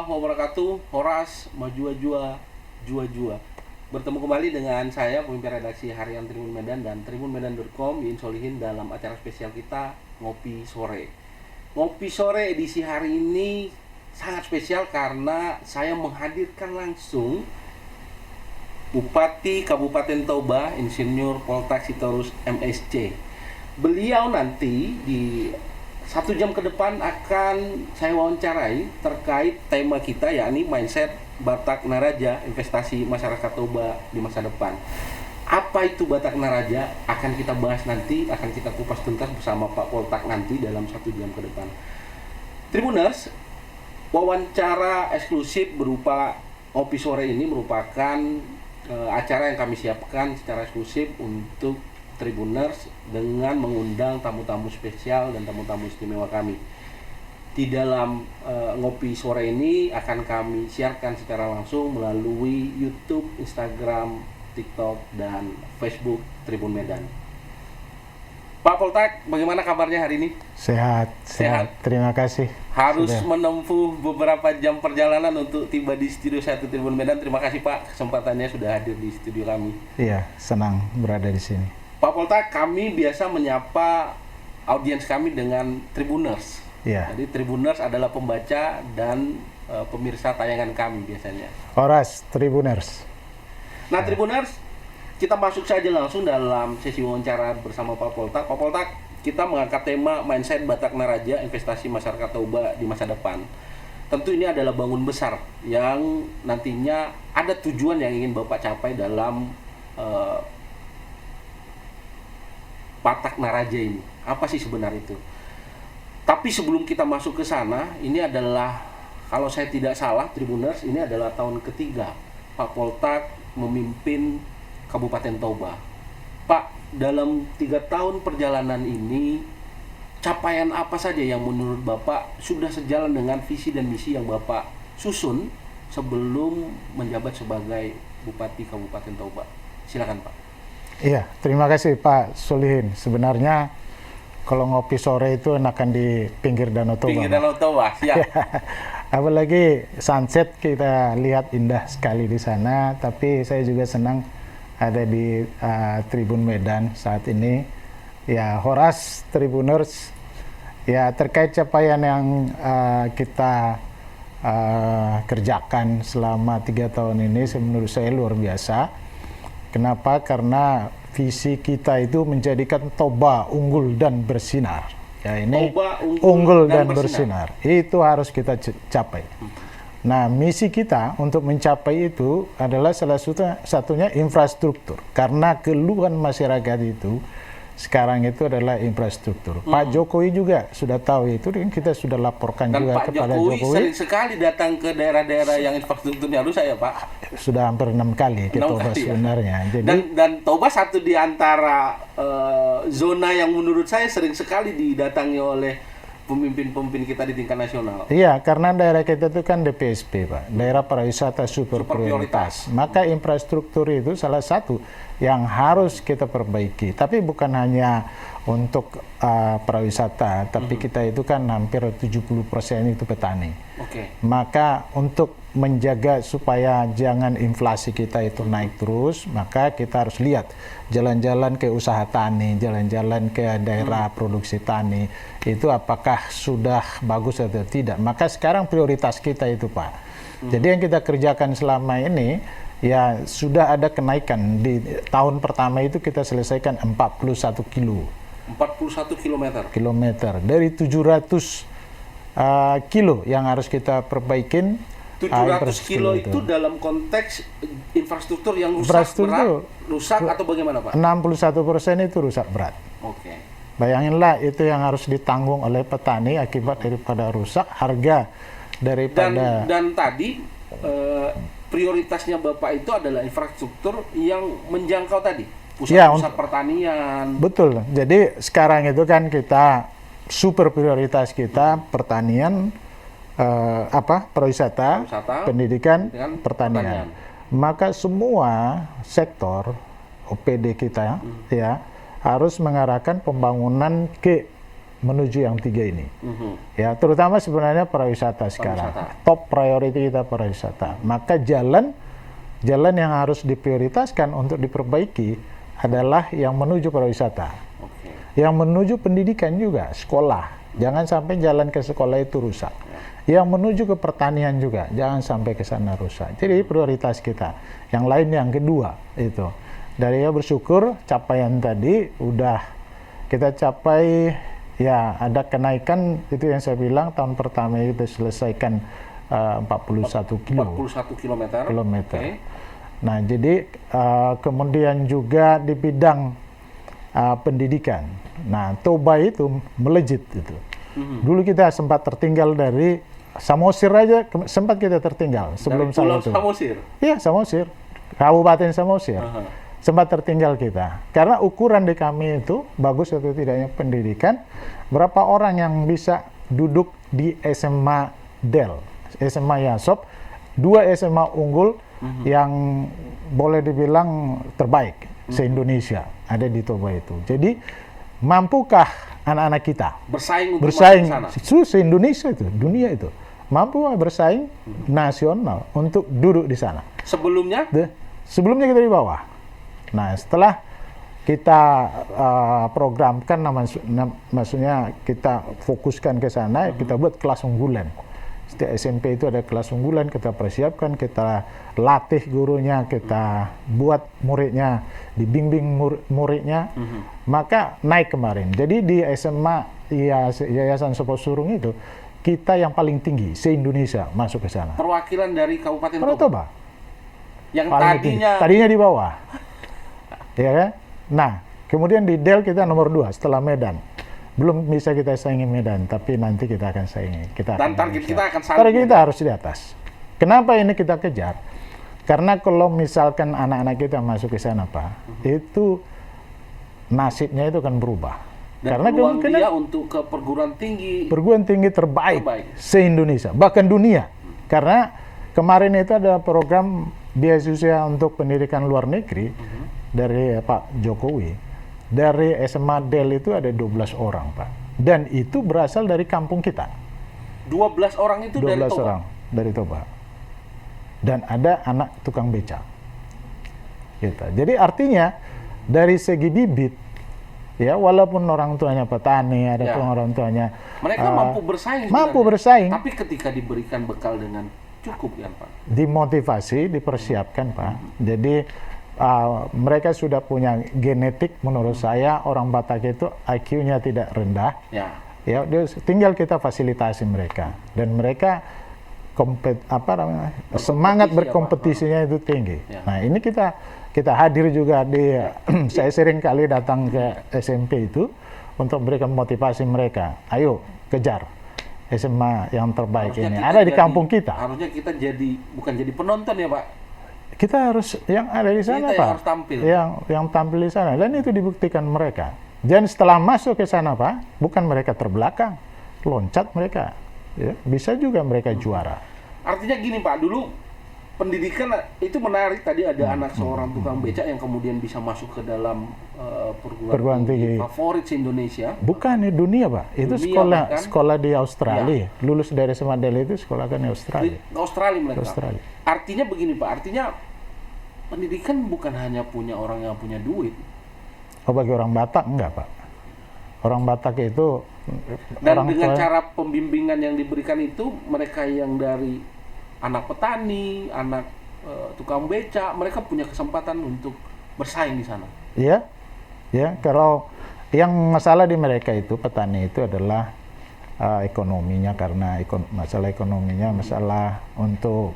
warahmatullahi wabarakatuh. Horas Majua-Jua Jua-Jua. Bertemu kembali dengan saya, pemimpin redaksi harian Tribun Medan dan tribunmedan.com, Iin Solihin, dalam acara spesial kita Ngopi Sore. Ngopi Sore edisi hari ini sangat spesial karena saya menghadirkan langsung Bupati Kabupaten Toba, Insinyur Poltak Sitorus MSc. Beliau nanti di 1 jam ke depan akan saya wawancarai terkait tema kita, yakni mindset Batak Naraja, investasi masyarakat Toba di masa depan. Apa itu Batak Naraja? Akan kita bahas nanti, akan kita kupas tuntas bersama Pak Poltak nanti dalam 1 jam ke depan. Tribuners, wawancara eksklusif berupa Ngopi Sore ini merupakan acara yang kami siapkan secara eksklusif untuk Tribuners dengan mengundang tamu-tamu spesial dan tamu-tamu istimewa kami. Di dalam Ngopi Sore ini akan kami siarkan secara langsung melalui YouTube, Instagram, TikTok, dan Facebook Tribun Medan. Pak Poltak, bagaimana kabarnya hari ini? Sehat. Terima kasih. Harus menempuh beberapa jam perjalanan untuk tiba di Studio 1 Tribun Medan. Terima kasih Pak, kesempatannya sudah hadir di studio kami. Iya, senang berada di sini. Pak Poltak, kami biasa menyapa audiens kami dengan Tribuners. Iya. Jadi Tribuners adalah pembaca dan pemirsa tayangan kami biasanya. Horas, Tribuners. Nah, Tribuners, kita masuk saja langsung dalam sesi wawancara bersama Pak Poltak. Pak Poltak, kita mengangkat tema mindset Batak Naraja, investasi masyarakat Toba di masa depan. Tentu ini adalah bangun besar yang nantinya ada tujuan yang ingin Bapak capai dalam Batak Naraja ini. Apa sih sebenarnya itu? Tapi sebelum kita masuk ke sana, ini adalah, kalau saya tidak salah Tribuners, ini adalah tahun ketiga Pak Poltak memimpin Kabupaten Toba. Pak, dalam 3 tahun perjalanan ini, capaian apa saja yang menurut Bapak sudah sejalan dengan visi dan misi yang Bapak susun sebelum menjabat sebagai Bupati Kabupaten Toba? Silakan Pak. Iya, terima kasih Pak Solihin. Sebenarnya kalau ngopi sore itu enakan di pinggir Danau Toba. Pinggir Danau Toba, siap. Apalagi sunset kita lihat indah sekali di sana. Tapi saya juga senang ada di Tribun Medan saat ini. Ya, Horas Tribuners. Ya, terkait capaian yang kita kerjakan selama 3 tahun ini, menurut saya luar biasa. Kenapa? Karena visi kita itu menjadikan Toba unggul dan bersinar. Ya, ini Toba unggul dan bersinar. Itu harus kita capai. Nah, misi kita untuk mencapai itu adalah salah satunya infrastruktur. Karena keluhan masyarakat itu sekarang itu adalah infrastruktur. Pak Jokowi juga sudah tahu itu, dan kita sudah laporkan dan juga Pak kepada Jokowi. Jokowi. Sering sekali datang ke daerah-daerah yang infrastrukturnya rusak ya Pak. Sudah hampir 6 kali ke Toba sebenarnya. Ya? Jadi, dan Toba satu di antara zona yang menurut saya sering sekali didatangi oleh pemimpin-pemimpin kita di tingkat nasional. Iya, karena daerah kita itu kan DPSP, Pak, daerah pariwisata super prioritas. Maka infrastruktur itu salah satu yang harus kita perbaiki. Tapi bukan hanya untuk pariwisata, tapi kita itu kan hampir 70% itu petani. Maka untuk menjaga supaya jangan inflasi kita itu naik terus, maka kita harus lihat jalan-jalan ke usaha tani, jalan-jalan ke daerah produksi tani, itu apakah sudah bagus atau tidak. Maka sekarang prioritas kita itu Pak. Jadi yang kita kerjakan selama ini, ya sudah ada kenaikan. Di tahun pertama itu kita selesaikan 41 kilo. 41 kilometer. Dari 700 kilo yang harus kita perbaikin. 700 kilo itu dalam konteks infrastruktur yang rusak atau bagaimana Pak? 61% itu rusak berat. Bayanginlah itu yang harus ditanggung oleh petani akibat daripada rusak, harga daripada. Dan tadi prioritasnya Bapak itu adalah infrastruktur yang menjangkau tadi, pusat-pusat pertanian. Betul. Jadi sekarang itu kan kita super prioritas kita pertanian, pariwisata, pendidikan, pertanian. Maka semua sektor OPD kita ya harus mengarahkan pembangunan ke menuju yang 3 ini. Ya, terutama sebenarnya pariwisata sekarang. Top priority kita pariwisata. Maka jalan yang harus diprioritaskan untuk diperbaiki adalah yang menuju pariwisata. Yang menuju pendidikan juga, sekolah. Jangan sampai jalan ke sekolah itu rusak. Yang menuju ke pertanian juga, jangan sampai ke sana rusak. Jadi prioritas kita. Yang lain yang kedua itu. Dari ya bersyukur capaian tadi udah kita capai, ya ada kenaikan itu yang saya bilang tahun pertama itu selesaikan 41 kilometer. Okay. Nah, jadi kemudian juga di bidang pendidikan. Nah, Toba itu melejit itu. Dulu kita sempat tertinggal dari Samosir aja, sempat kita tertinggal sebelum dari Pulau saya itu. Samosir? Iya, Samosir. Kabupaten Samosir. Sempat tertinggal kita. Karena ukuran di kami itu, bagus atau tidaknya pendidikan, berapa orang yang bisa duduk di SMA Del, SMA Yasop, 2 SMA unggul yang boleh dibilang terbaik se-Indonesia ada di Toba itu. Jadi mampukah anak-anak kita bersaing untuk bersaing masuk ke sana? Se-Indonesia itu, dunia itu mampu bersaing nasional untuk duduk di sana. Sebelumnya? Sebelumnya kita di bawah. Nah, setelah kita programkan, maksudnya kita fokuskan ke sana, kita buat kelas unggulan. Setiap SMP itu ada kelas unggulan, kita persiapkan, kita latih gurunya, kita buat muridnya, dibimbing muridnya, maka naik kemarin. Jadi di SMA Yayasan Soposurung itu, kita yang paling tinggi se-Indonesia masuk ke sana. Perwakilan dari Kabupaten Toba. Yang tadinya di bawah. Ya kan? Nah, kemudian di Del kita nomor 2 setelah Medan. Belum bisa kita saingi Medan, tapi nanti kita akan saingi. Dan target kita akan saling. Target kita harus di atas. Kenapa ini kita kejar? Karena kalau misalkan anak-anak kita masuk ke sana, Pak, itu nasibnya itu akan berubah. Dan karena peluang dia untuk ke perguruan tinggi terbaik se-Indonesia, bahkan dunia. Karena kemarin itu ada program beasiswa untuk pendidikan luar negeri dari Pak Jokowi. Dari SMA Del itu ada 12 orang, Pak. Dan itu berasal dari kampung kita. 12 orang itu 12 dari Toba? orang dari Toba. Dan ada anak tukang beca. Gitu. Jadi artinya dari segi bibit, ya walaupun orang tuanya petani, ada pun orang tuanya mereka mampu bersaing. Mampu bersaing. Tapi ketika diberikan bekal dengan cukup, ya Pak? Dimotivasi, dipersiapkan, Pak. Jadi mereka sudah punya genetik, menurut saya orang Batak itu IQ-nya tidak rendah. Ya, tinggal kita fasilitasi mereka, dan mereka semangat berkompetisinya itu tinggi. Nah, ini kita hadir juga di saya sering kali datang ke SMP itu untuk berikan motivasi mereka. Ayo kejar SMA yang terbaik ini. Ada di kampung kita. Harusnya kita bukan jadi penonton ya, Pak. Kita harus yang ada di sana, kita Pak. Harus tampil. Yang tampil di sana, dan itu dibuktikan mereka. Dan setelah masuk ke sana, Pak, bukan mereka terbelakang, loncat mereka. Ya, bisa juga mereka juara. Artinya gini, Pak, dulu pendidikan itu menarik. Tadi ada anak seorang tukang becak yang kemudian bisa masuk ke dalam perguruan tinggi favorit se-Indonesia. Bukan di dunia, Pak. Itu dunia, sekolah di Australia. Ya. Lulus dari SMA Del itu sekolah kan di Australia. Di Australia mereka. Australia. Artinya begini, Pak. Artinya pendidikan bukan hanya punya orang yang punya duit. Oh, bagi orang Batak enggak, Pak. Orang Batak itu dan dengan cara pembimbingan yang diberikan itu, mereka yang dari anak petani, anak tukang beca, mereka punya kesempatan untuk bersaing di sana. Iya, ya. Kalau yang masalah di mereka itu petani itu adalah ekonominya, karena masalah ekonominya, masalah untuk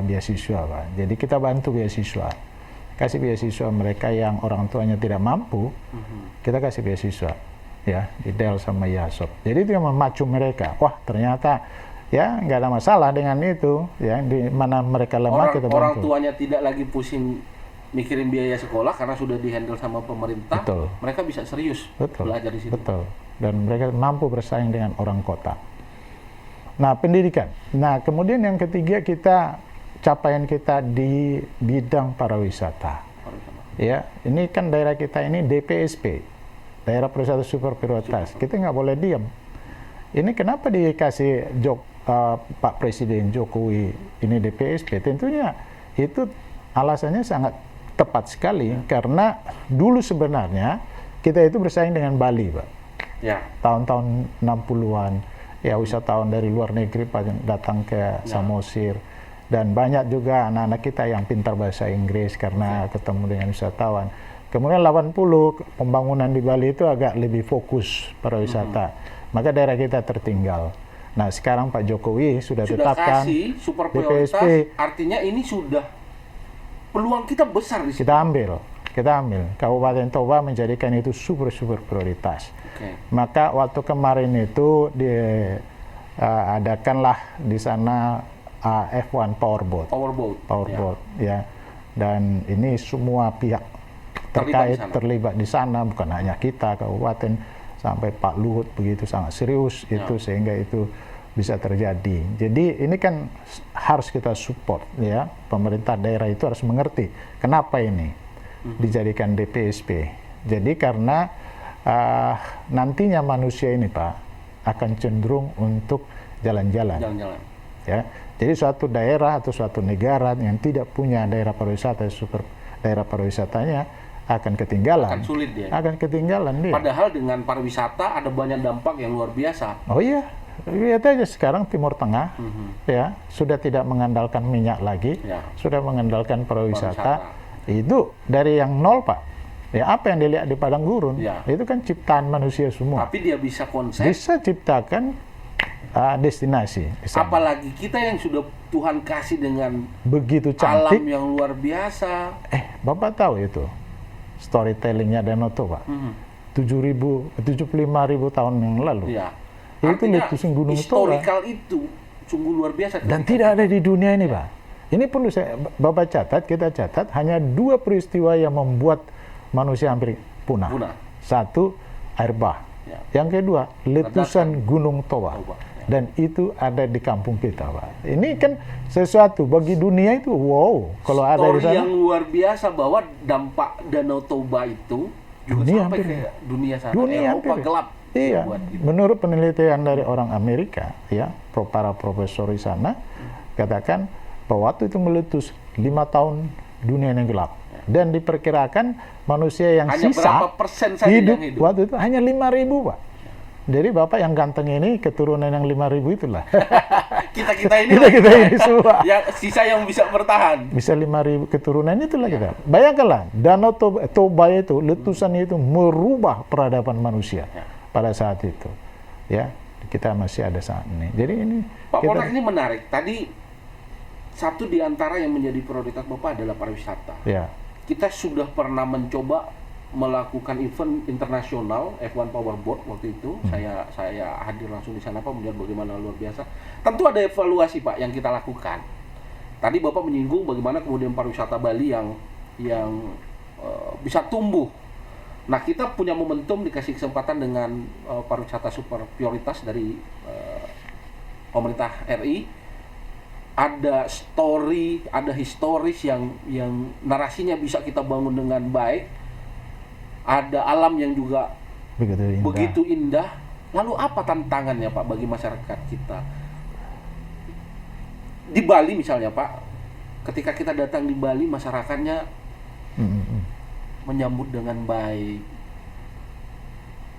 beasiswa, Pak. Jadi kita bantu beasiswa, kasih beasiswa mereka yang orang tuanya tidak mampu, kita kasih beasiswa, ya, di Del sama Yasop. Jadi itu yang memacu mereka. Wah, ternyata ya nggak ada masalah dengan itu, ya, di mana mereka lemah kita bantu. Orang tuanya tidak lagi pusing mikirin biaya sekolah karena sudah dihandle sama pemerintah. Betul. Mereka bisa serius belajar di sini. Betul. Dan mereka mampu bersaing dengan orang kota. Nah, pendidikan. Nah, kemudian yang ketiga, capaian kita di bidang pariwisata. Ya, ini kan daerah kita ini DPSP, daerah pariwisata super prioritas. Kita nggak boleh diam. Ini kenapa dikasih Pak Presiden Jokowi ini DPSP? Tentunya itu alasannya sangat tepat sekali, karena dulu sebenarnya kita itu bersaing dengan Bali, Pak. Ya. Tahun-tahun 60-an, ya wisatawan dari luar negeri datang ke Samosir, dan banyak juga anak-anak kita yang pintar bahasa Inggris karena ketemu dengan wisatawan. Kemudian 80 pembangunan di Bali itu agak lebih fokus pariwisata, maka daerah kita tertinggal. Nah sekarang Pak Jokowi sudah tetapkan kasih super prioritas, DPSP, artinya ini sudah peluang kita besar di situ. kita ambil Kabupaten Toba menjadikan itu super prioritas. Maka waktu kemarin itu adakanlah di sana F1 powerboat, ya, dan ini semua pihak terkait terlibat di sana, bukan hanya kita kabupaten, sampai Pak Luhut begitu sangat serius itu sehingga itu bisa terjadi. Jadi ini kan harus kita support, ya, pemerintah daerah itu harus mengerti kenapa ini dijadikan DPSP. Jadi karena nantinya manusia ini, Pak, akan cenderung untuk jalan-jalan. Ya. Jadi suatu daerah atau suatu negara yang tidak punya daerah pariwisata, daerah pariwisatanya akan ketinggalan. Akan sulit dia. Akan ketinggalan dia. Padahal dengan pariwisata ada banyak dampak yang luar biasa. Oh iya, lihat aja sekarang Timur Tengah, ya, sudah tidak mengandalkan minyak lagi, sudah mengandalkan pariwisata. Itu dari yang nol, Pak. Ya, apa yang dilihat di padang gurun, itu kan ciptaan manusia semua. Tapi dia bisa konsep. Bisa ciptakan destinasi. Apalagi kita yang sudah Tuhan kasih dengan begitu cantik, alam yang luar biasa. Bapak tahu itu storytellingnya Danau Toba, 75.000 tahun yang lalu. Ya. Itu letusan Gunung Toba. Historical itu sungguh luar biasa. Dan tidak ada di dunia ini, Pak. Ini perlu Bapak catat, kita catat, hanya 2 peristiwa yang membuat manusia hampir punah. Satu, air bah. Yang kedua, letusan Gunung Toba. Dan itu ada di kampung kita, Pak. Ini kan sesuatu bagi dunia itu, wow. Kalau ada di sana, yang luar biasa bahwa dampak Danau Toba itu juga sampai ke dunia sana. Eropa gelap. Iya, menurut penelitian dari orang Amerika, ya, para profesor di sana, katakan bahwa waktu itu meletus 5 tahun dunia yang gelap. Dan diperkirakan manusia yang hanya sisa berapa persen saja hidup, yang waktu itu hanya 5.000, Pak. Jadi Bapak yang ganteng ini keturunan yang 5.000 itulah. kita ini semua. Yang sisa yang bisa bertahan. Bisa 5.000 keturunan itulah kita. Bayangkanlah, Danau Toba itu, letusan itu merubah peradaban manusia pada saat itu. Ya, kita masih ada saat ini. Jadi ini Pak Polres, ini menarik. Tadi satu di antara yang menjadi prioritas Bapak adalah pariwisata. Ya. Kita sudah pernah mencoba melakukan event internasional F1 Powerboat waktu itu. Saya hadir langsung di sana, Pak, melihat bagaimana luar biasa. Tentu ada evaluasi, Pak, yang kita lakukan. Tadi Bapak menyinggung bagaimana kemudian pariwisata Bali yang bisa tumbuh. Nah, kita punya momentum dikasih kesempatan dengan pariwisata super prioritas dari pemerintah RI. Ada story, ada historis yang narasinya bisa kita bangun dengan baik. Ada alam yang juga begitu indah. Lalu apa tantangannya, Pak, bagi masyarakat kita? Di Bali misalnya, Pak, ketika kita datang di Bali, masyarakatnya menyambut dengan baik.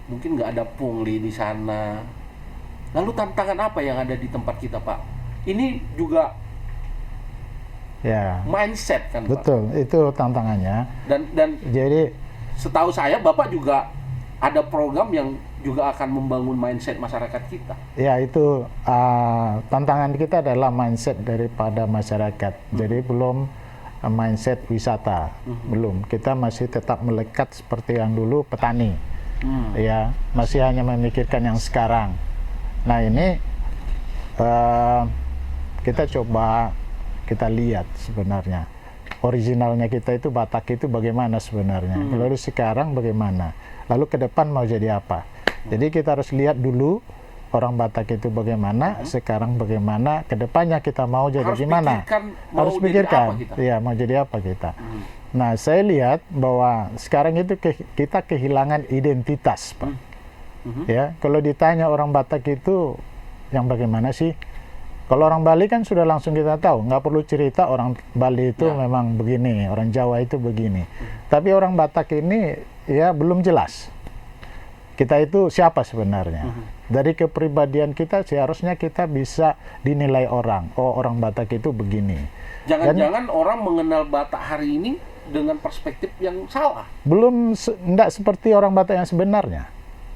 Mungkin nggak ada pungli di sana. Lalu tantangan apa yang ada di tempat kita, Pak? Ini juga mindset kan, Pak? Betul, itu tantangannya. Dan jadi setahu saya Bapak juga ada program yang juga akan membangun mindset masyarakat kita. Ya, itu tantangan kita adalah mindset daripada masyarakat. Jadi belum mindset wisata, belum. Kita masih tetap melekat seperti yang dulu petani. Ya, masih hanya memikirkan yang sekarang. Nah, ini kita coba kita lihat sebenarnya originalnya kita itu, Batak itu bagaimana sebenarnya, lalu sekarang bagaimana, lalu ke depan mau jadi apa. Jadi kita harus lihat dulu orang Batak itu bagaimana, sekarang bagaimana, kedepannya kita mau jadi gimana. Harus pikirkan, ya mau jadi apa kita. Nah, saya lihat bahwa sekarang itu kita kehilangan identitas, Pak. Ya, kalau ditanya orang Batak itu yang bagaimana sih? Kalau orang Bali kan sudah langsung kita tahu, nggak perlu cerita orang Bali itu memang begini, orang Jawa itu begini. Tapi orang Batak ini ya belum jelas. Kita itu siapa sebenarnya? Dari kepribadian kita seharusnya kita bisa dinilai orang. Oh, orang Batak itu begini. Jangan-jangan orang mengenal Batak hari ini dengan perspektif yang salah. Belum, enggak seperti orang Batak yang sebenarnya.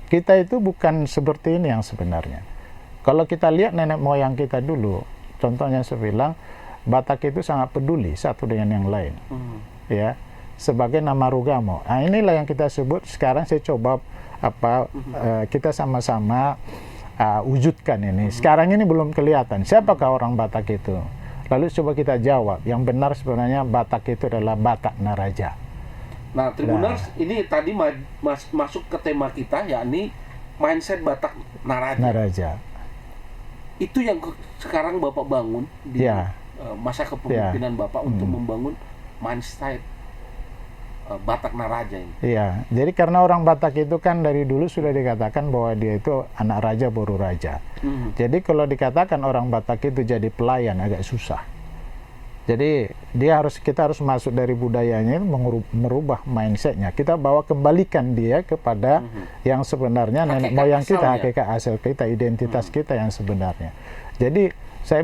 Kita itu bukan seperti ini yang sebenarnya. Kalau kita lihat nenek moyang kita dulu, contohnya saya bilang, Batak itu sangat peduli satu dengan yang lain. Ya, sebagai nama Rugamo. Nah, inilah yang kita sebut sekarang saya coba kita sama-sama wujudkan ini. Sekarang ini belum kelihatan siapakah orang Batak itu. Lalu coba kita jawab, yang benar sebenarnya Batak itu adalah Batak Naraja. Nah, Tribuners, ini tadi masuk ke tema kita, yakni mindset Batak Naraja. Itu yang sekarang Bapak bangun di masa kepemimpinan Bapak untuk membangun mindset Batak Naraja ini. Iya, jadi karena orang Batak itu kan dari dulu sudah dikatakan bahwa dia itu anak raja boru raja. Jadi kalau dikatakan orang Batak itu jadi pelayan agak susah. Jadi kita harus masuk dari budayanya, merubah mindsetnya. Kita kembalikan dia kepada yang sebenarnya nenek moyang kita, hakikat asal kita, identitas kita yang sebenarnya. Jadi saya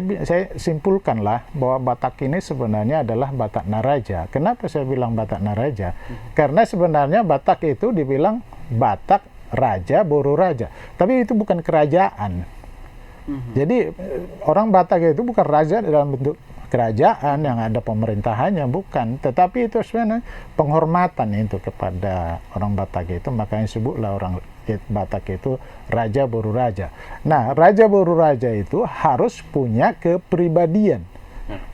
simpulkanlah bahwa Batak ini sebenarnya adalah Batak Naraja. Kenapa saya bilang Batak Naraja? Karena sebenarnya Batak itu dibilang Batak Raja Boru Raja, tapi itu bukan kerajaan. Jadi orang Batak itu bukan raja dalam bentuk kerajaan yang ada pemerintahannya, bukan, tetapi itu sebenarnya penghormatan itu kepada orang Batak itu, makanya sebutlah orang Batak itu Raja Boru Raja. Nah, Raja Boru Raja itu harus punya kepribadian,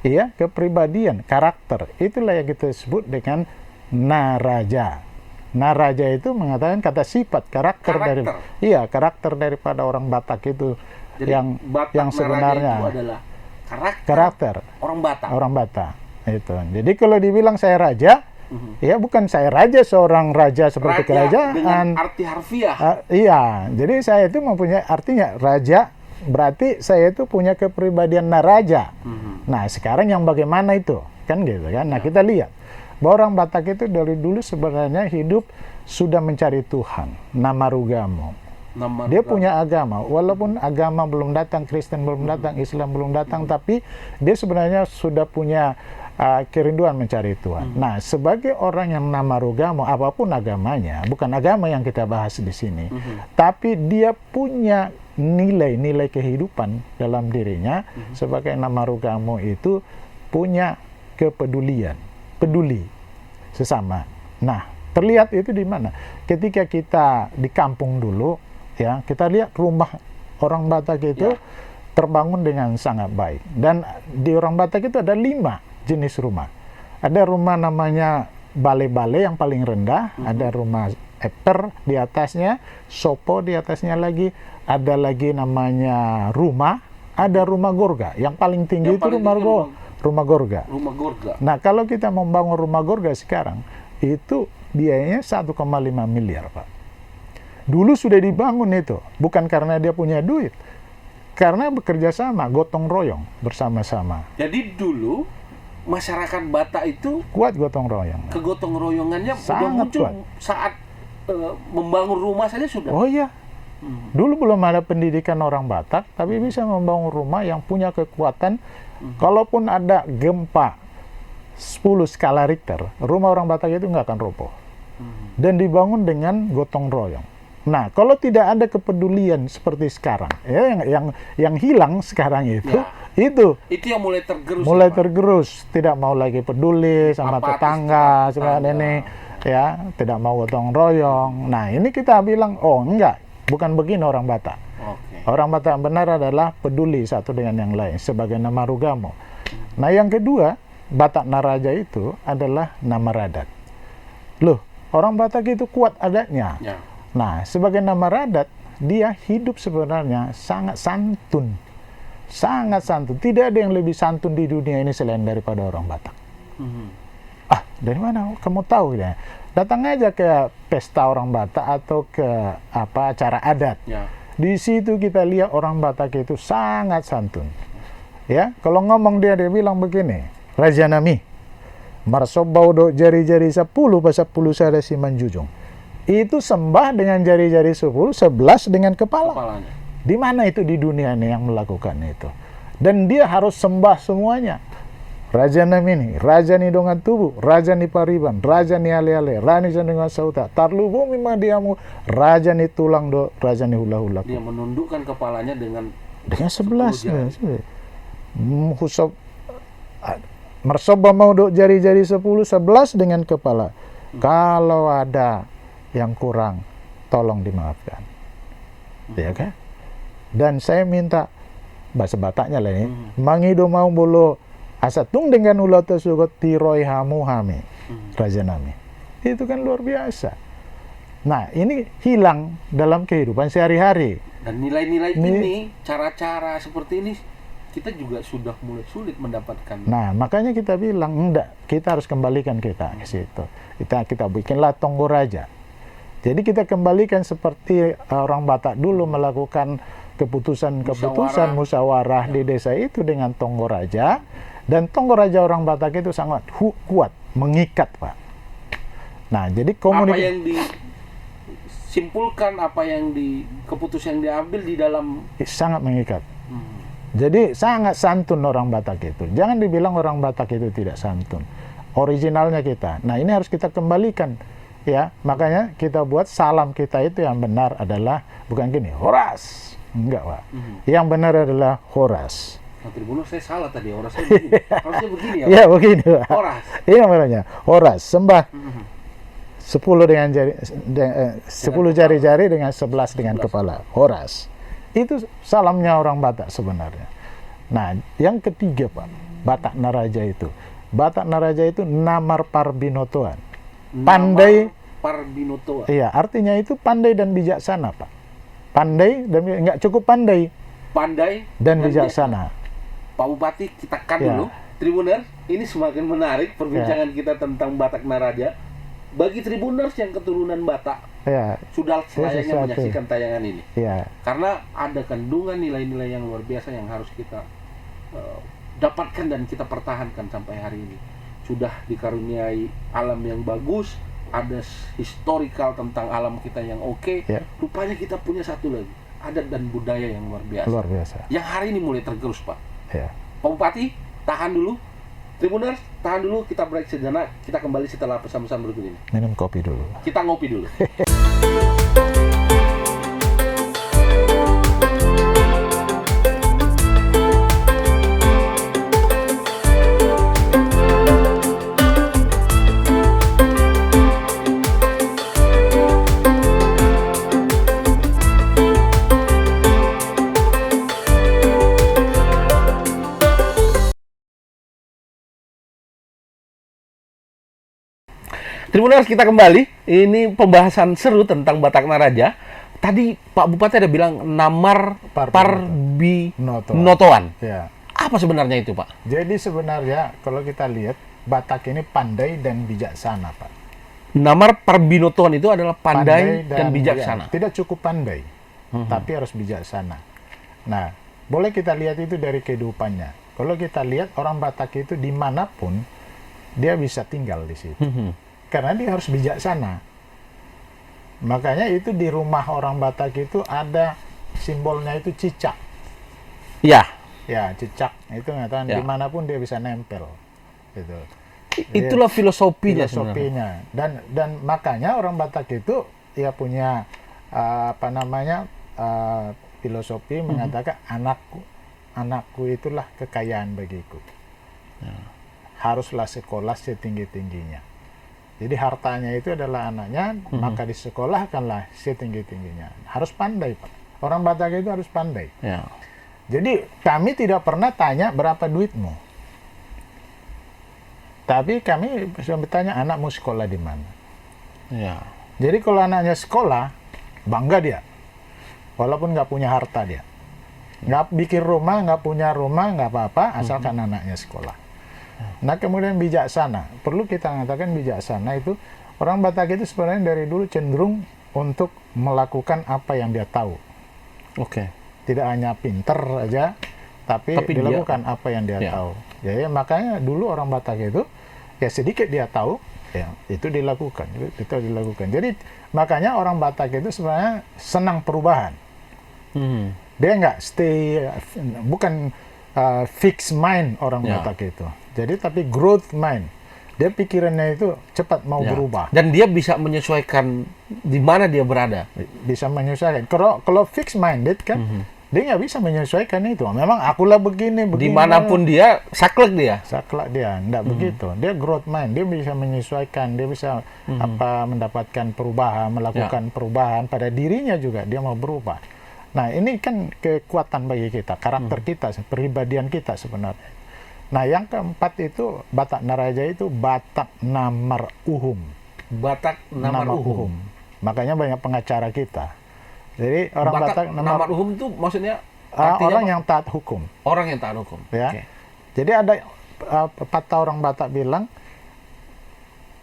iya, kepribadian, karakter. Itulah yang kita sebut dengan Naraja. Naraja itu mengatakan kata sifat, karakter. Karakter daripada orang Batak itu. Jadi, yang sebenarnya itu adalah karakter orang Batak itu. Jadi kalau dibilang saya raja, ya bukan saya raja seorang raja seperti kerajaan dengan arti harfiah. Iya, jadi saya itu mempunyai artinya raja, berarti saya itu punya kepribadian naraja. Nah, sekarang yang bagaimana itu? Kan gitu kan. Nah, kita lihat bahwa orang Batak itu dari dulu sebenarnya hidup sudah mencari Tuhan, nama Rugamo. Dia punya agama, walaupun agama belum datang, Kristen belum datang, Islam belum datang, tapi dia sebenarnya sudah punya kerinduan mencari Tuhan. Nah, sebagai orang yang nama Rugamo, apapun agamanya, bukan agama yang kita bahas di sini, tapi dia punya nilai-nilai kehidupan dalam dirinya. Sebagai nama Rugamo itu punya kepedulian, peduli sesama. Nah, terlihat itu di mana? Ketika kita di kampung dulu, ya, kita lihat rumah orang Batak itu terbangun dengan sangat baik. Dan di orang Batak itu ada 5 jenis rumah. Ada rumah namanya bale-bale yang paling rendah, ada rumah eper di atasnya, sopo di atasnya lagi, ada lagi namanya rumah, ada rumah gorga. Yang paling tinggi itu rumah gorga. Nah, kalau kita membangun rumah gorga sekarang, itu biayanya 1,5 miliar, Pak. Dulu sudah dibangun itu, bukan karena dia punya duit, karena bekerja sama, gotong royong bersama-sama. Jadi dulu masyarakat Batak itu kuat gotong royong. Kegotong royongannya sudah muncul kuat. Saat membangun rumah saja sudah. Oh iya, dulu belum ada pendidikan orang Batak, tapi bisa membangun rumah yang punya kekuatan. Kalaupun ada gempa 10 skala Richter, rumah orang Batak itu nggak akan roboh. Dan dibangun dengan gotong royong. Nah, kalau tidak ada kepedulian seperti sekarang, ya, yang hilang sekarang itu yang mulai tergerus, tidak mau lagi peduli sama tetangga, sama ini, ya, tidak mau gotong royong. Nah, ini kita bilang, oh enggak, bukan begini orang Batak. Orang Batak yang benar adalah peduli satu dengan yang lain, sebagai nama Rugamo. Nah, yang kedua, Batak Naraja itu adalah nama radat. Loh, orang Batak itu kuat adatnya. Nah, sebagai nama radat, dia hidup sebenarnya sangat santun. Sangat santun. Tidak ada yang lebih santun di dunia ini selain daripada orang Batak. Ah, dari mana kamu tahu ya? Datang aja ke pesta orang Batak atau ke acara adat. Ya. Di situ kita lihat orang Batak itu sangat santun. Ya, kalau ngomong dia bilang begini, Raja Nami, marsobau do jari-jari 10 pas 10 sada si manjujung. Itu sembah dengan jari-jari 10, 11 dengan kepalanya. Di mana itu di dunia ini yang melakukan itu? Dan dia harus sembah semuanya. Raja Namini, Raja ni dongan tubuh, Raja ni pariban, Raja ni ale-ale, Rani dengan sauta, tarlu bumi madiamu, Raja ni tulang do, Raja ni hula-hula. Dia menundukkan kepalanya dengan 11. Husab marsoba mau do jari-jari 10, 11 dengan kepala. Kalau ada yang kurang, tolong dimaafkan. Ya kan? Dan saya minta bahasa Bataknya lah ini, mangido mau bolo asatung dengan ulah tersebut tiroi hamu hame, Raja Nami. Itu kan luar biasa. Nah, ini hilang dalam kehidupan sehari-hari. Dan nilai-nilai ini, cara-cara seperti ini, kita juga sudah mulai sulit mendapatkan. Nah, makanya kita bilang, enggak, kita harus kembalikan kita ke situ. Kita bikinlah Tonggo Raja. Jadi kita kembalikan seperti orang Batak dulu melakukan keputusan musyawarah di desa itu dengan Tonggo Raja. Dan Tonggo Raja orang Batak itu sangat kuat, mengikat, Pak. Nah, jadi apa yang disimpulkan, keputusan yang diambil di dalam sangat mengikat. Jadi sangat santun orang Batak itu. Jangan dibilang orang Batak itu tidak santun. Originalnya kita. Nah, ini harus kita kembalikan. Ya, makanya kita buat salam kita itu yang benar adalah bukan gini, Horas. Enggak, Pak. Yang benar adalah Horas. Tribunal saya salah tadi, Horas saya begini. Harusnya begini ya, Pak? Iya, begini, Pak. Horas. Ini namanya Horas, sembah 10 dengan jari 10 jari-jari dengan 11 dengan kepala. Horas. Itu salamnya orang Batak sebenarnya. Nah, yang ketiga, Pak, Batak Naraja itu. Batak Naraja itu namar parbinotoan. Pandai parbinotoan. Iya, artinya itu pandai dan bijaksana, Pak. Pandai dan enggak cukup pandai. Pandai dan bijaksana. Pak Bupati, kita kan dulu. Tribuners, ini semakin menarik perbincangan kita tentang Batak Naraja. Bagi Tribuners yang keturunan Batak, sudah selayaknya menyaksikan tayangan ini. Karena ada kandungan nilai-nilai yang luar biasa yang harus kita dapatkan dan kita pertahankan sampai hari ini. Sudah dikaruniai alam yang bagus, ada historical tentang alam kita yang oke. Rupanya kita punya satu lagi, adat dan budaya yang luar biasa. Luar biasa. Yang hari ini mulai tergerus, Pak. Pak Bupati, tahan dulu. Tribuners, tahan dulu, kita break sejenak. Kita kembali setelah pesan-pesan berikut ini. Minum kopi dulu. Kita ngopi dulu. Tribuners, kita kembali. Ini pembahasan seru tentang Batak Naraja. Tadi Pak Bupati ada bilang namar parbinotoan. Apa sebenarnya itu, Pak? Jadi sebenarnya kalau kita lihat Batak ini pandai dan bijaksana, Pak. Namar parbinotoan itu adalah pandai dan bijaksana. Tidak cukup pandai, tapi harus bijaksana. Nah, boleh kita lihat itu dari kehidupannya. Kalau kita lihat orang Batak itu dimanapun dia bisa tinggal di situ. Karena dia harus bijaksana. Makanya itu di rumah orang Batak itu ada simbolnya itu cicak. Ya, cicak. Itu mengatakan dimanapun dia bisa nempel. Gitu. Itulah filosofinya. Dan makanya orang Batak itu ya punya filosofi mengatakan anakku itulah kekayaan bagiku. Haruslah sekolah setinggi-tingginya. Jadi hartanya itu adalah anaknya, maka disekolahkanlah setinggi-tingginya. Harus pandai, Pak. Orang Batak itu harus pandai. Jadi kami tidak pernah tanya berapa duitmu. Tapi kami bisa bertanya anakmu sekolah di mana. Jadi kalau anaknya sekolah, bangga dia. walaupun nggak punya harta dia. Nggak bikin rumah, nggak punya rumah, nggak apa-apa, asalkan anaknya sekolah. Nah, kemudian bijaksana. Perlu kita katakan bijaksana itu, orang Batak itu sebenarnya dari dulu cenderung untuk melakukan apa yang dia tahu. Oke. Tidak hanya pinter aja, tapi dilakukan apa yang dia tahu. Jadi makanya dulu orang Batak itu, ya sedikit dia tahu, ya itu dilakukan. Jadi makanya orang Batak itu sebenarnya senang perubahan. Dia nggak stay, bukan fixed mind orang Batak itu. Jadi tapi growth mind. Dia pikirannya itu cepat mau berubah. Dan dia bisa menyesuaikan di mana dia berada. Bisa menyesuaikan. Kalau fixed minded kan, dia nggak bisa menyesuaikan itu. Memang akulah begini. Dimanapun dia, saklek dia. Saklek dia, nggak begitu. Dia growth mind. Dia bisa menyesuaikan. Dia bisa mendapatkan perubahan, melakukan perubahan pada dirinya juga. Dia mau berubah. Nah, ini kan kekuatan bagi kita, karakter kita, kepribadian kita sebenarnya. Nah, yang keempat itu Batak Naraja itu Batak Namar Uhum. Batak Namar Uhum. Makanya banyak pengacara kita. Jadi orang Batak Namar Uhum itu maksudnya orang yang taat hukum. Orang yang taat hukum. Ya. Okay. Jadi ada patah orang Batak bilang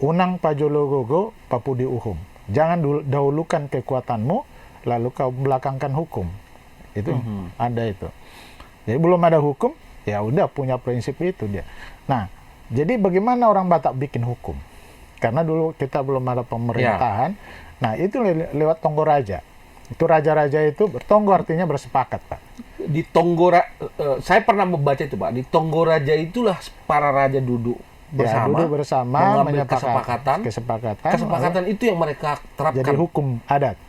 unang pajologogo papudi uhum. Jangan dahulukan kekuatanmu lalu kau belakangkan hukum. Itu ada itu. Jadi belum ada hukum, ya udah punya prinsip itu dia. Nah, jadi bagaimana orang Batak bikin hukum? Karena dulu kita belum ada pemerintahan. Nah, itu lewat Tonggoraja. Itu raja-raja itu bertonggo artinya bersepakat, Pak. Di saya pernah membaca itu, Pak. Di Tonggoraja itulah para raja duduk bersama, duduk bersama mengambil kesepakatan itu yang mereka terapkan. Jadi hukum adat.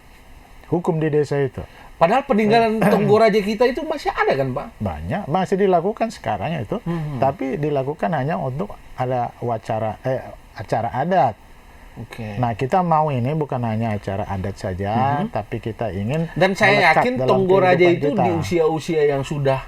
Hukum di desa itu. Padahal peninggalan Tonggoraja kita itu masih ada kan, Pak? Banyak, masih dilakukan sekarang itu. Tapi dilakukan hanya untuk ada acara adat. Okay. Nah, kita mau ini bukan hanya acara adat saja, tapi kita ingin. Dan saya yakin Tonggoraja itu di usia-usia yang sudah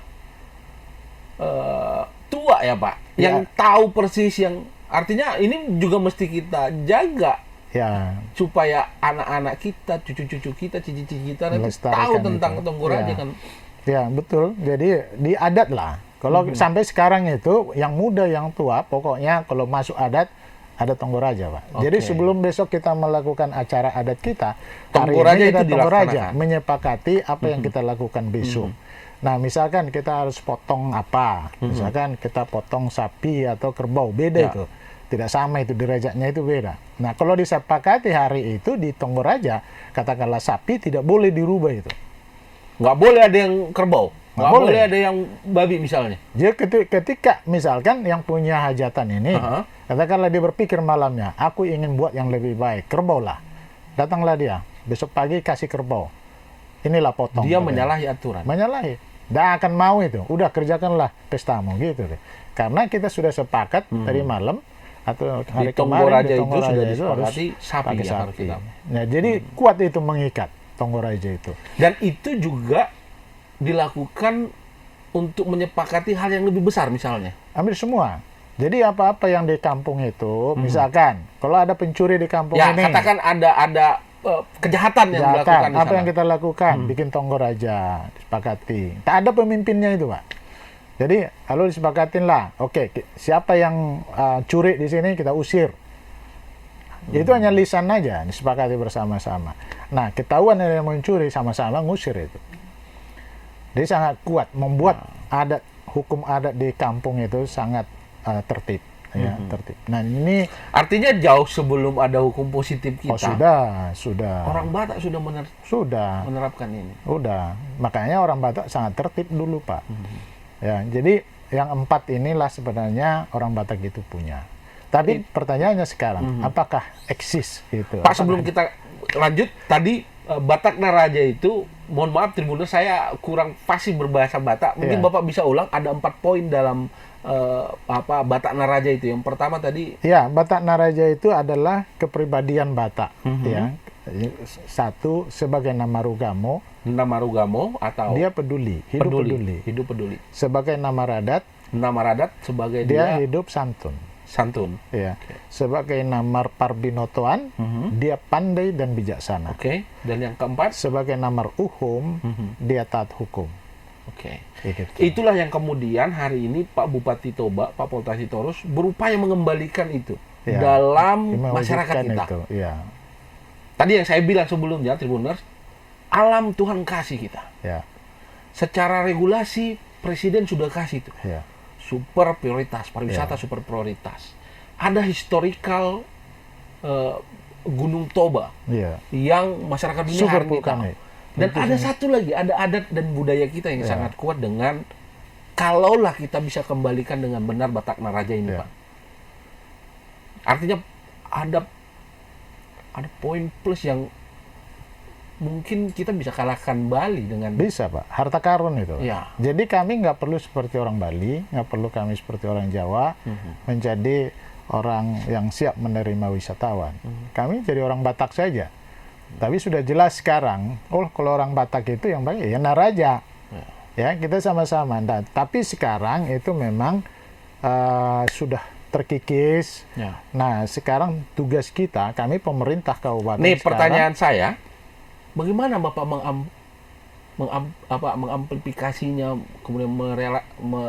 tua ya, Pak, yang tahu persis, yang artinya ini juga mesti kita jaga. Ya. Supaya anak-anak kita, cucu-cucu kita, cici-cici kita nanti tahu tentang Tonggoraja kan. Ya, betul. Jadi di adat lah. Kalau sampai sekarang itu yang muda, yang tua, pokoknya kalau masuk adat ada Tonggoraja, Pak. Jadi sebelum besok kita melakukan acara adat kita, Tonggoraja hari ini kita itu Tonggoraja menyepakati apa yang kita lakukan besok. Nah, misalkan kita harus potong apa, misalkan kita potong sapi atau kerbau, beda itu. Tidak sama itu, derajatnya itu beda. Nah, kalau disepakati hari itu di Tonggoraja, katakanlah sapi tidak boleh dirubah itu. Nggak boleh ada yang kerbau. Nggak boleh ada yang babi misalnya. Jadi ketika misalkan yang punya hajatan ini, katakanlah dia berpikir malamnya, aku ingin buat yang lebih baik, kerbau lah. Datanglah dia, besok pagi kasih kerbau. Inilah potong. Dia menyalahi aturan. Menyalahi. Dia akan mau itu. Udah kerjakanlah pestamu gitu deh. Karena kita sudah sepakat tadi malam, atau hari kemarin di Tonggoraja sudah itu harus sapi pakai ya, sapi. Nah, jadi kuat itu mengikat Tonggoraja itu. Dan itu juga dilakukan untuk menyepakati hal yang lebih besar misalnya. Hampir semua. Jadi apa-apa yang di kampung itu, misalkan kalau ada pencuri di kampung ini. Ya, katakan ada kejahatan yang dilakukan di apa sana. yang kita lakukan? Bikin Tonggoraja, disepakati. Tak ada pemimpinnya itu, Pak. Jadi lalu disepakatin lah, oke, siapa yang curi di sini kita usir. Itu hanya lisan aja, disepakati bersama-sama. Nah, ketahuan ada yang mencuri, sama-sama ngusir itu. Jadi sangat kuat, membuat hukum adat di kampung itu sangat tertib. Ya, tertib. Nah, ini artinya jauh sebelum ada hukum positif kita. Oh, sudah. Orang Batak sudah menerapkan ini. Udah. Makanya orang Batak sangat tertib dulu, Pak. Ya, jadi yang 4 inilah sebenarnya orang Batak itu punya. Tapi pertanyaannya sekarang, apakah eksis itu? Pak, sebelum kita lanjut, tadi Batak Naraja itu, mohon maaf Tribuners, saya kurang fasih berbahasa Batak. Mungkin Bapak bisa ulang, ada 4 poin dalam Batak Naraja itu. Yang pertama tadi. Ya, Batak Naraja itu adalah kepribadian Batak. Ya. Satu, sebagai nama Rugamo atau dia peduli, hidup peduli. Hidup peduli. Sebagai nama Radat sebagai dia hidup santun. Santun. Ya. Sebagai Namar Parbinotoan, dia pandai dan bijaksana. Oke. Dan yang keempat? Sebagai Namar Uhum, dia taat hukum. Oke. Gitu. Itulah yang kemudian hari ini Pak Bupati Toba, Pak Polta Sitorus berupaya mengembalikan itu Ya, dalam mewujudkan masyarakat kita. Itu, ya. Tadi yang saya bilang sebelumnya, Tribuners, alam Tuhan kasih kita. Ya. Secara regulasi Presiden sudah kasih itu. Ya. Super prioritas, pariwisata super prioritas. Ada historical Gunung Toba Ya. yang masyarakat dunia Super hari ini tahu. vulkanik. Dan ada satu lagi, ada adat dan budaya kita yang Ya. sangat kuat dengan kalaulah kita bisa kembalikan dengan benar Batak Naraja ini, Ya. Pak. Artinya ada poin plus yang mungkin kita bisa kalahkan Bali dengan Bisa, Pak. Harta karun itu. Ya. Jadi kami nggak perlu seperti orang Bali, nggak perlu kami seperti orang Jawa menjadi orang yang siap menerima wisatawan. Kami jadi orang Batak saja. Tapi sudah jelas sekarang, kalau orang Batak itu yang baik ya Naraja. Ya, kita sama-sama. Nah, tapi sekarang itu memang sudah terkikis. Ya. Nah, sekarang tugas kita, kami pemerintah kabupaten Nih sekarang, pertanyaan saya, bagaimana Bapak mengamplifikasinya kemudian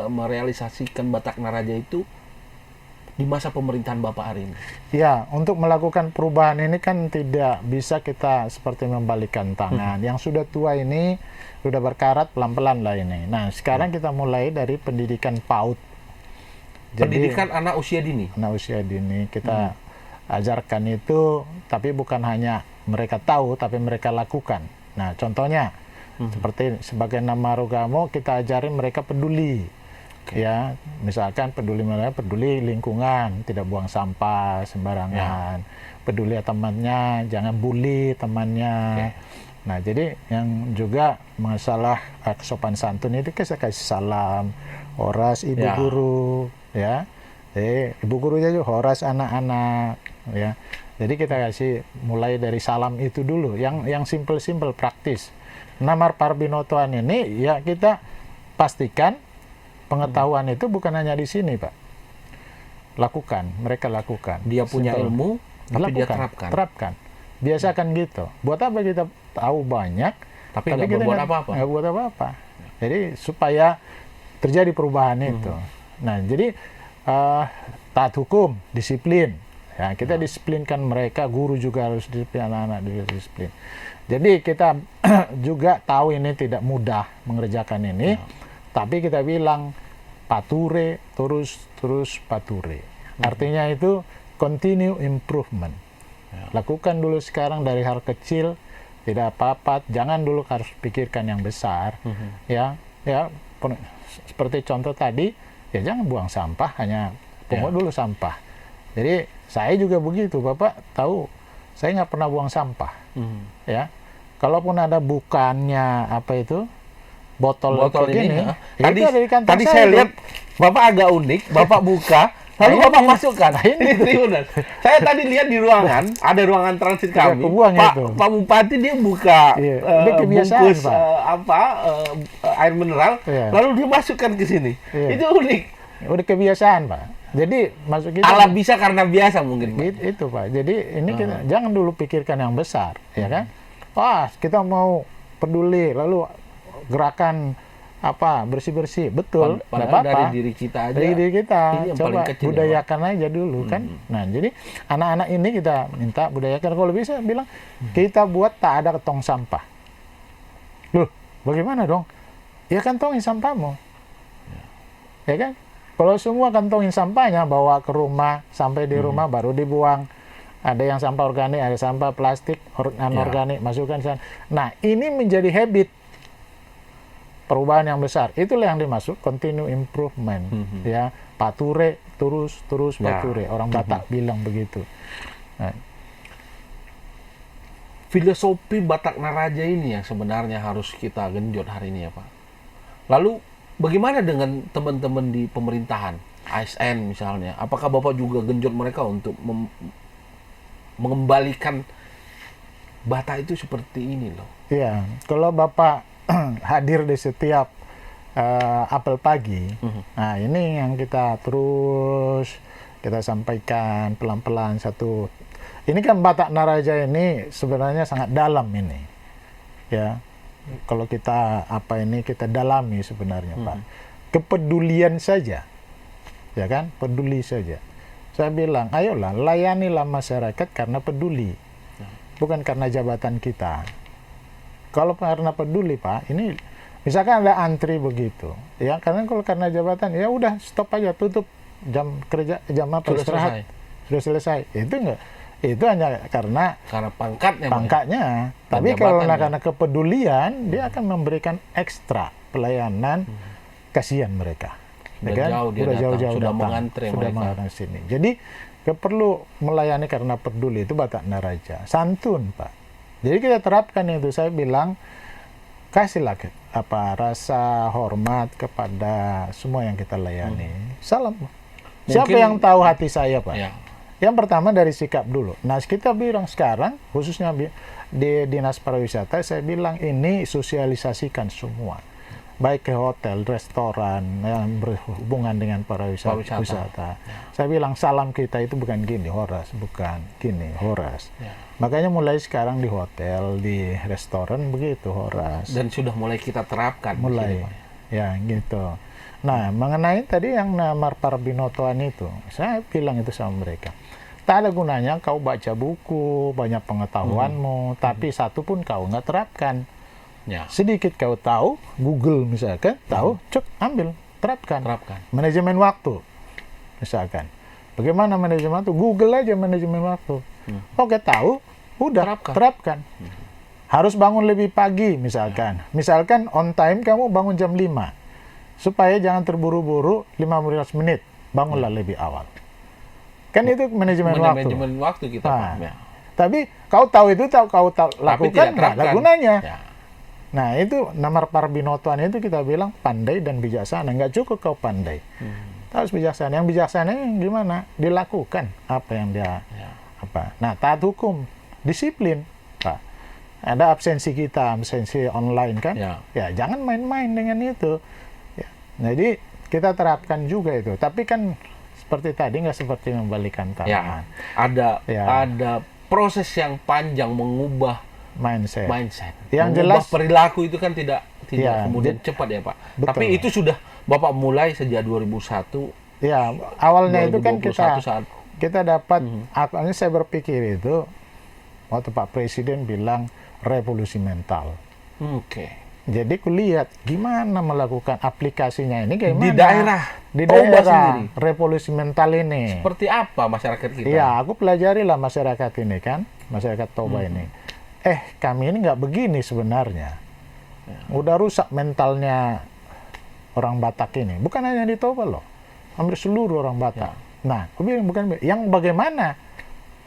merealisasikan Batak Naraja itu di masa pemerintahan Bapak hari ini? ya, untuk melakukan perubahan ini kan tidak bisa kita seperti membalikan tangan. Yang sudah tua ini sudah berkarat pelan-pelan lah ini. Nah, sekarang kita mulai dari pendidikan PAUD. Pendidikan anak usia dini. Anak usia dini kita ajarkan itu, tapi bukan hanya mereka tahu, tapi mereka lakukan. Nah, contohnya seperti sebagai nama Rogamo kita ajarin mereka peduli. Ya, misalkan peduli lingkungan, tidak buang sampah sembarangan. Peduli temannya, jangan bully temannya. Nah, jadi yang juga masalah kesopan santun itu kita kasih salam, horas ibu guru, ya. Ibu gurunya juga horas anak-anak, ya. Jadi kita kasih mulai dari salam itu dulu, yang simple-simple praktis. Namar Parbinotoan ini ya kita pastikan pengetahuan itu bukan hanya di sini, Pak. Lakukan, mereka lakukan. Dia punya Simple. ilmu, tapi dia Lakukan, terapkan. Biasakan gitu. Buat apa kita tahu banyak, tapi nggak kita berbuat apa-apa. nggak buat apa-apa. Jadi supaya terjadi perubahan itu. Nah, jadi taat hukum, disiplin. Ya, kita disiplinkan mereka, guru juga harus disiplin, anak-anak juga disiplin. Jadi kita juga tahu ini tidak mudah mengerjakan ini, tapi kita bilang pature, terus pature. Artinya itu continue improvement. Lakukan dulu sekarang dari hal kecil, tidak apa-apa. Jangan dulu harus pikirkan yang besar. Ya, seperti contoh tadi, ya jangan buang sampah, hanya pungut dulu sampah. Jadi saya juga begitu, Bapak tahu, saya nggak pernah buang sampah. Ya, kalaupun ada bukannya apa itu botol ini. ya, Tadi saya lihat Bapak agak unik, Bapak buka. Lalu Bapak masukkan. Ini Tribuners. Saya tadi lihat di ruangan, ada ruangan transit kami. Pak Bupati dia buka bungkus air mineral, lalu dia masukkan ke sini. Itu unik. Udah kebiasaan, Pak. Jadi masuk kita ala bisa karena biasa mungkin, Pak. Itu, Pak. Jadi ini kita jangan dulu pikirkan yang besar, ya kan? Wah, kita mau peduli, lalu gerakan bersih-bersih, betul, nggak apa-apa. Dari diri kita aja. Dari diri kita, coba kecil, budayakan aja dulu kan. Nah, jadi anak-anak ini kita minta budayakan. Kalau bisa bilang kita buat tak ada tong sampah. Loh, bagaimana dong? Ya kantongin sampahmu, ya kan? Kalau semua kantongin sampahnya bawa ke rumah, sampai di rumah baru dibuang. Ada yang sampah organik, ada sampah plastik anorganik, masukkan sana. Nah, ini menjadi habit. Perubahan yang besar, itulah yang dimaksud continue improvement, ya, pature, terus pature. Orang Batak bilang begitu. Nah. Filosofi Batak Naraja ini yang sebenarnya harus kita genjot hari ini ya, Pak. Lalu bagaimana dengan teman-teman di pemerintahan, ASN misalnya? Apakah Bapak juga genjot mereka untuk mengembalikan Batak itu seperti ini loh? Iya, kalau Bapak hadir di setiap apel pagi, nah ini yang kita kita sampaikan pelan-pelan satu. Ini kan Batak Naraja ini sebenarnya sangat dalam ini, ya. Kalau kita kita dalami sebenarnya, Pak. Kepedulian saja, ya kan? Peduli saja. Saya bilang, ayolah layanilah masyarakat karena peduli, bukan karena jabatan kita. Kalau karena peduli, Pak, ini misalkan ada antri begitu, ya karena kalau karena jabatan, ya udah stop aja, tutup jam kerja, jam apa Sudah istirahat, sudah selesai. Itu enggak, itu hanya karena pangkatnya. Tapi kalau karena kepedulian, dia akan memberikan ekstra pelayanan, kasihan mereka. Udah jauh-jauh sudah mengantre mengantre sini. Jadi perlu melayani karena peduli, itu Batak Naraja. Santun, Pak. Jadi kita terapkan itu. Saya bilang kasihlah rasa hormat kepada semua yang kita layani. Salam. Siapa yang tahu hati saya, Pak? Ya. Yang pertama dari sikap dulu. Nah, kita bilang sekarang, khususnya di Dinas Pariwisata, saya bilang ini sosialisasikan semua. Baik ke hotel, restoran, yang berhubungan dengan pariwisata. Saya bilang salam kita itu bukan gini, horas. Bukan gini, horas. Ya. Makanya mulai sekarang di hotel, di restoran begitu, horas. Dan sudah mulai kita terapkan. Mulai, ya gitu. Nah, mengenai tadi yang Namar Parbinotoan itu, saya bilang itu sama mereka. Tak ada gunanya kau baca buku, banyak pengetahuanmu, tapi satu pun kau nggak terapkan. Ya. Sedikit kau tahu, Google misalkan, tahu, cek, ambil, terapkan. Manajemen waktu, misalkan. Bagaimana manajemen waktu? Google aja manajemen waktu. Oke, tahu, udah, terapkan. Harus bangun lebih pagi, misalkan. Misalkan on time kamu bangun jam 5. Supaya jangan terburu-buru 15 menit, bangunlah lebih awal. Kan itu manajemen waktu kita. Nah, tapi kau tahu itu, kau lakukan, nggak ada gunanya. Ya. Nah, itu Namar Parbinotoan itu kita bilang pandai dan bijaksana. Nggak cukup kau pandai. Harus bijaksana. Yang bijaksana gimana? Dilakukan apa yang dia apa. Nah, taat hukum, disiplin, Pak. Ada absensi kita, absensi online kan? Ya, jangan main-main dengan itu. Ya. Jadi kita terapkan juga itu. Tapi kan seperti tadi nggak seperti membalikan tangan. Ada proses yang panjang mengubah mindset. Yang jelas perilaku itu kan tidak kemudian cepat ya, Pak. Betul. Tapi itu sudah Bapak mulai sejak 2001. Ya, awalnya itu kan kita dapat awalnya saya berpikir itu waktu Pak Presiden bilang revolusi mental. Jadi kulihat gimana melakukan aplikasinya ini gimana di daerah revolusi mental ini. Seperti apa masyarakat kita? Iya, aku pelajari lah masyarakat ini kan, masyarakat Toba ini. Kami ini nggak begini sebenarnya. Udah rusak mentalnya orang Batak ini. Bukan hanya di Toba loh, hampir seluruh orang Batak. Nah, aku bilang bukan yang bagaimana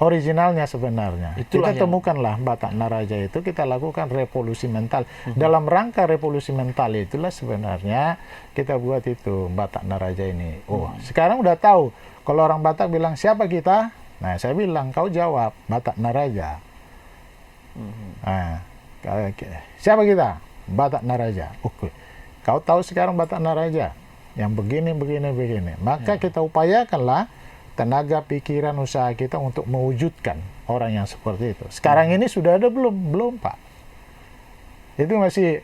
originalnya sebenarnya. Kita temukanlah Batak Naraja itu, kita lakukan revolusi mental. Dalam rangka revolusi mental itulah sebenarnya kita buat itu Batak Naraja ini. Sekarang udah tahu. Kalau orang Batak bilang siapa kita? Nah, saya bilang kau jawab Batak Naraja. Nah, siapa kita? Batak Naraja. Kau tahu sekarang Batak Naraja yang begini. Maka kita upayakanlah tenaga, pikiran, usaha kita untuk mewujudkan orang yang seperti itu. Sekarang ini sudah ada belum, Pak? Itu masih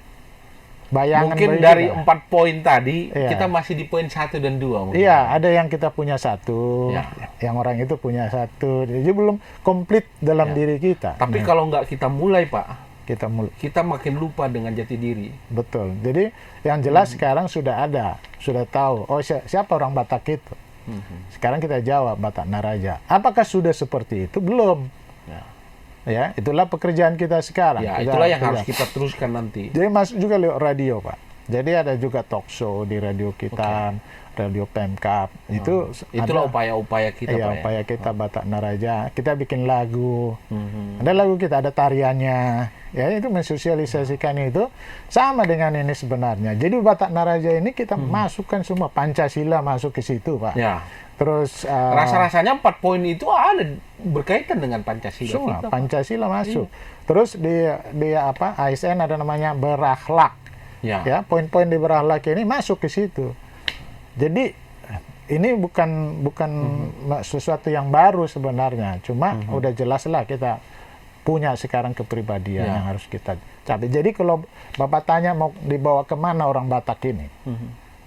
bayangan. Mungkin dari 4 poin tadi, kita masih di poin 1 dan 2. Iya, ada yang kita punya 1, yang orang itu punya 1. Jadi belum komplit dalam diri kita. Tapi kalau nggak kita mulai, Pak, kita makin lupa dengan jati diri. Betul. Jadi yang jelas sekarang sudah ada, sudah tahu. Siapa orang Batak itu? Sekarang kita jawab Batak Naraja. Apakah sudah seperti itu? Belum. Ya, itulah pekerjaan kita sekarang. Ya, itulah yang harus kita teruskan nanti. Jadi masuk juga lewat radio, Pak. Jadi ada juga talk show di radio kita, radio Pemkap. Itulah upaya-upaya kita, Pak. Upaya kita Batak Naraja. Kita bikin lagu. Ada lagu kita, ada tariannya. Ya, itu mensosialisasikan itu sama dengan ini sebenarnya. Jadi Batak Naraja ini kita masukkan semua, Pancasila masuk ke situ, Pak. Ya. Terus rasa-rasanya 4 poin itu ada berkaitan dengan Pancasila. Semua kita, Pancasila masuk. Terus di ASN ada namanya berakhlak. Ya, poin-poin di berakhlak ini masuk ke situ. Jadi ini bukan sesuatu yang baru sebenarnya, cuma udah jelas lah kita punya sekarang kepribadian yang harus kita capai. Jadi kalau Bapak tanya mau dibawa kemana orang Batak ini,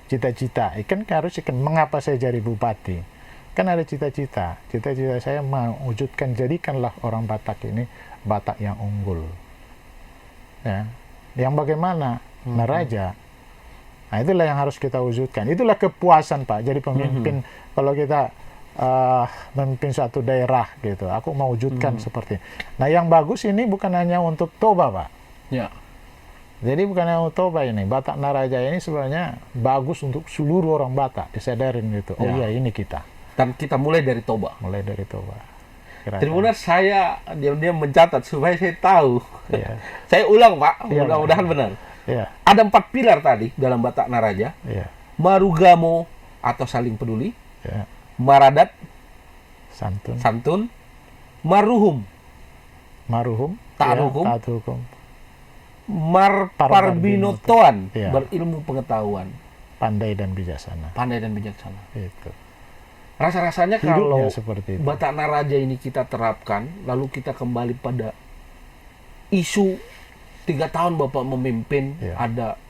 cita-cita, kan harus mengapa saya jadi bupati? Kan ada cita-cita saya mewujudkan, jadikanlah orang Batak ini Batak yang unggul. Ya. Yang bagaimana? Naraja. Nah, itulah yang harus kita wujudkan. Itulah kepuasan, Pak. Jadi pemimpin, kalau kita memimpin suatu daerah gitu, aku mau wujudkan seperti ini. Nah, yang bagus ini bukan hanya untuk Toba, Pak. Ya. Jadi bukan hanya untuk Toba ini. Batak Naraja ini sebenarnya bagus untuk seluruh orang Batak. Disadarin gitu. Oh iya, ini kita. Dan kita mulai dari Toba. Mulai dari Toba. Tribuners, saya diam-diam mencatat supaya saya tahu. Iya. Saya ulang, Pak. Iya, Mudah-mudahan benar. Iya. Ada 4 pilar tadi dalam Batak Naraja. Iya. Marugamo atau saling peduli. Iya. Maradat, Santun. santun. Maruhum, Maruhum. Taat Iya, hukum. taat hukum. Marparbinotoan, Iya. berilmu pengetahuan, Pandai dan bijaksana. pandai dan bijaksana. Itu. Rasa-rasanya Hidupnya kalau seperti itu. Batak Naraja ini kita terapkan, lalu kita kembali pada isu 3 tahun Bapak memimpin, Iya. ada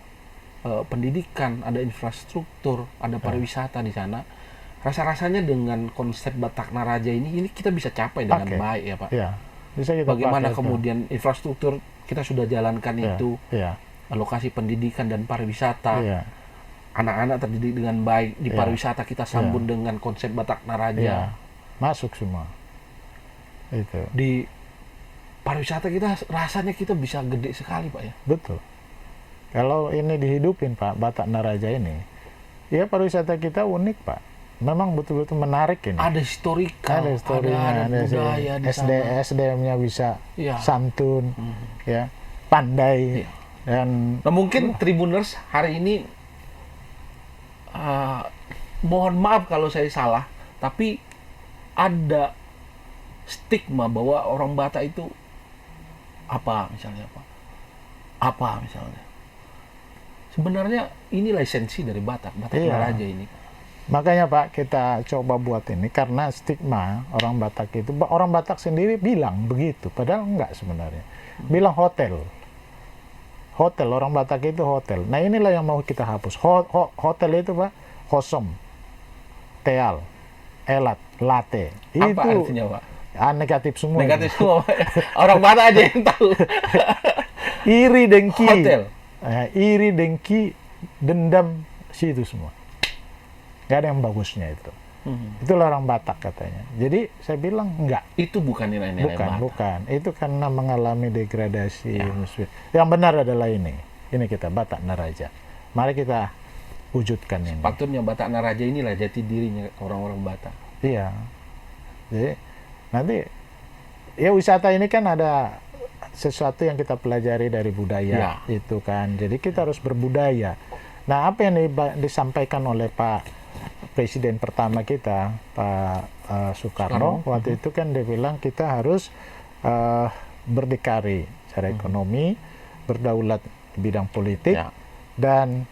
pendidikan, ada infrastruktur, ada pariwisata di sana. Rasa-rasanya dengan konsep Batak Naraja ini kita bisa capai dengan Pakai. baik ya Pak. Iya. Bisa kita Bagaimana pakai itu. kemudian infrastruktur kita sudah jalankan Iya. itu, Iya. alokasi pendidikan dan pariwisata. Iya. Anak-anak terdidik dengan baik di Iya. pariwisata, kita sambung dengan konsep Batak Naraja. Iya. Masuk semua. Itu. Di pariwisata kita rasanya kita bisa gede sekali Pak ya. Betul. Kalau ini dihidupin Pak, Batak Naraja ini, ya pariwisata kita unik Pak. Memang betul-betul menarik ini. Ada historikal, Ada historinya, ada budaya di sana. SDM-nya bisa Iya. santun, ya, pandai, Iya. dan Nah mungkin Tribuners hari ini mohon maaf kalau saya salah, tapi ada stigma bahwa orang Batak itu apa misalnya. Sebenarnya inilah esensi dari Batak Iya. Naraja ini. makanya Pak kita coba buat ini karena stigma orang Batak itu, orang Batak sendiri bilang begitu, padahal enggak sebenarnya. Bilang hotel, orang Batak itu hotel. Nah inilah yang mau kita hapus. Hotel itu Pak, hosom, teal, elat, latte. Apa Itu artinya Pak? negatif semua. Negatif semua Pak. Orang Batak aja yang tahu. Iri, dengki. Hotel. Iri, dengki, dendam, situ semua. Gak ada yang bagusnya itu. Itulah orang Batak katanya. Jadi saya bilang enggak. Itu bukan nilai-nilai Batak. Bukan. Itu karena mengalami degradasi. Ya. Yang benar adalah ini. Ini kita Batak Naraja. Mari kita wujudkan ini. Patutnya Batak Naraja inilah jati dirinya orang-orang Batak. Iya. Jadi nanti ya wisata ini kan ada sesuatu yang kita pelajari dari budaya itu kan. Jadi kita harus berbudaya. Nah, apa yang disampaikan oleh Pak Presiden pertama kita, Pak Soekarno, waktu itu kan dia bilang kita harus berdikari secara ekonomi, berdaulat di bidang politik, dan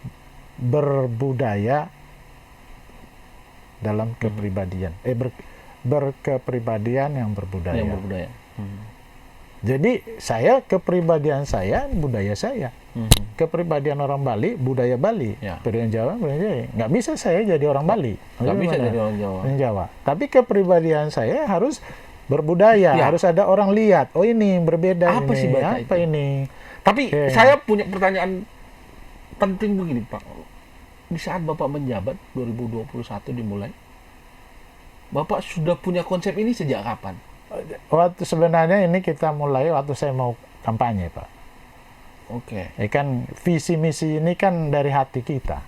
berbudaya dalam kepribadian. Berkepribadian yang berbudaya. Jadi saya, kepribadian saya, budaya saya. Kepribadian orang Bali, budaya Bali. Kepribadian Jawa, budaya Jawa. Nggak bisa saya jadi orang Bali. Nggak bisa jadi orang Jawa. Jawa. Tapi kepribadian saya harus berbudaya. Harus ada orang lihat. Oh ini berbeda. Apa ini. sih Batak apa itu? ini? Tapi saya punya pertanyaan penting begini Pak. Di saat Bapak menjabat 2021 dimulai, Bapak sudah punya konsep ini sejak kapan? Waktu sebenarnya ini kita mulai waktu saya mau kampanye Pak. Oke. Ya kan visi misi ini kan dari hati kita.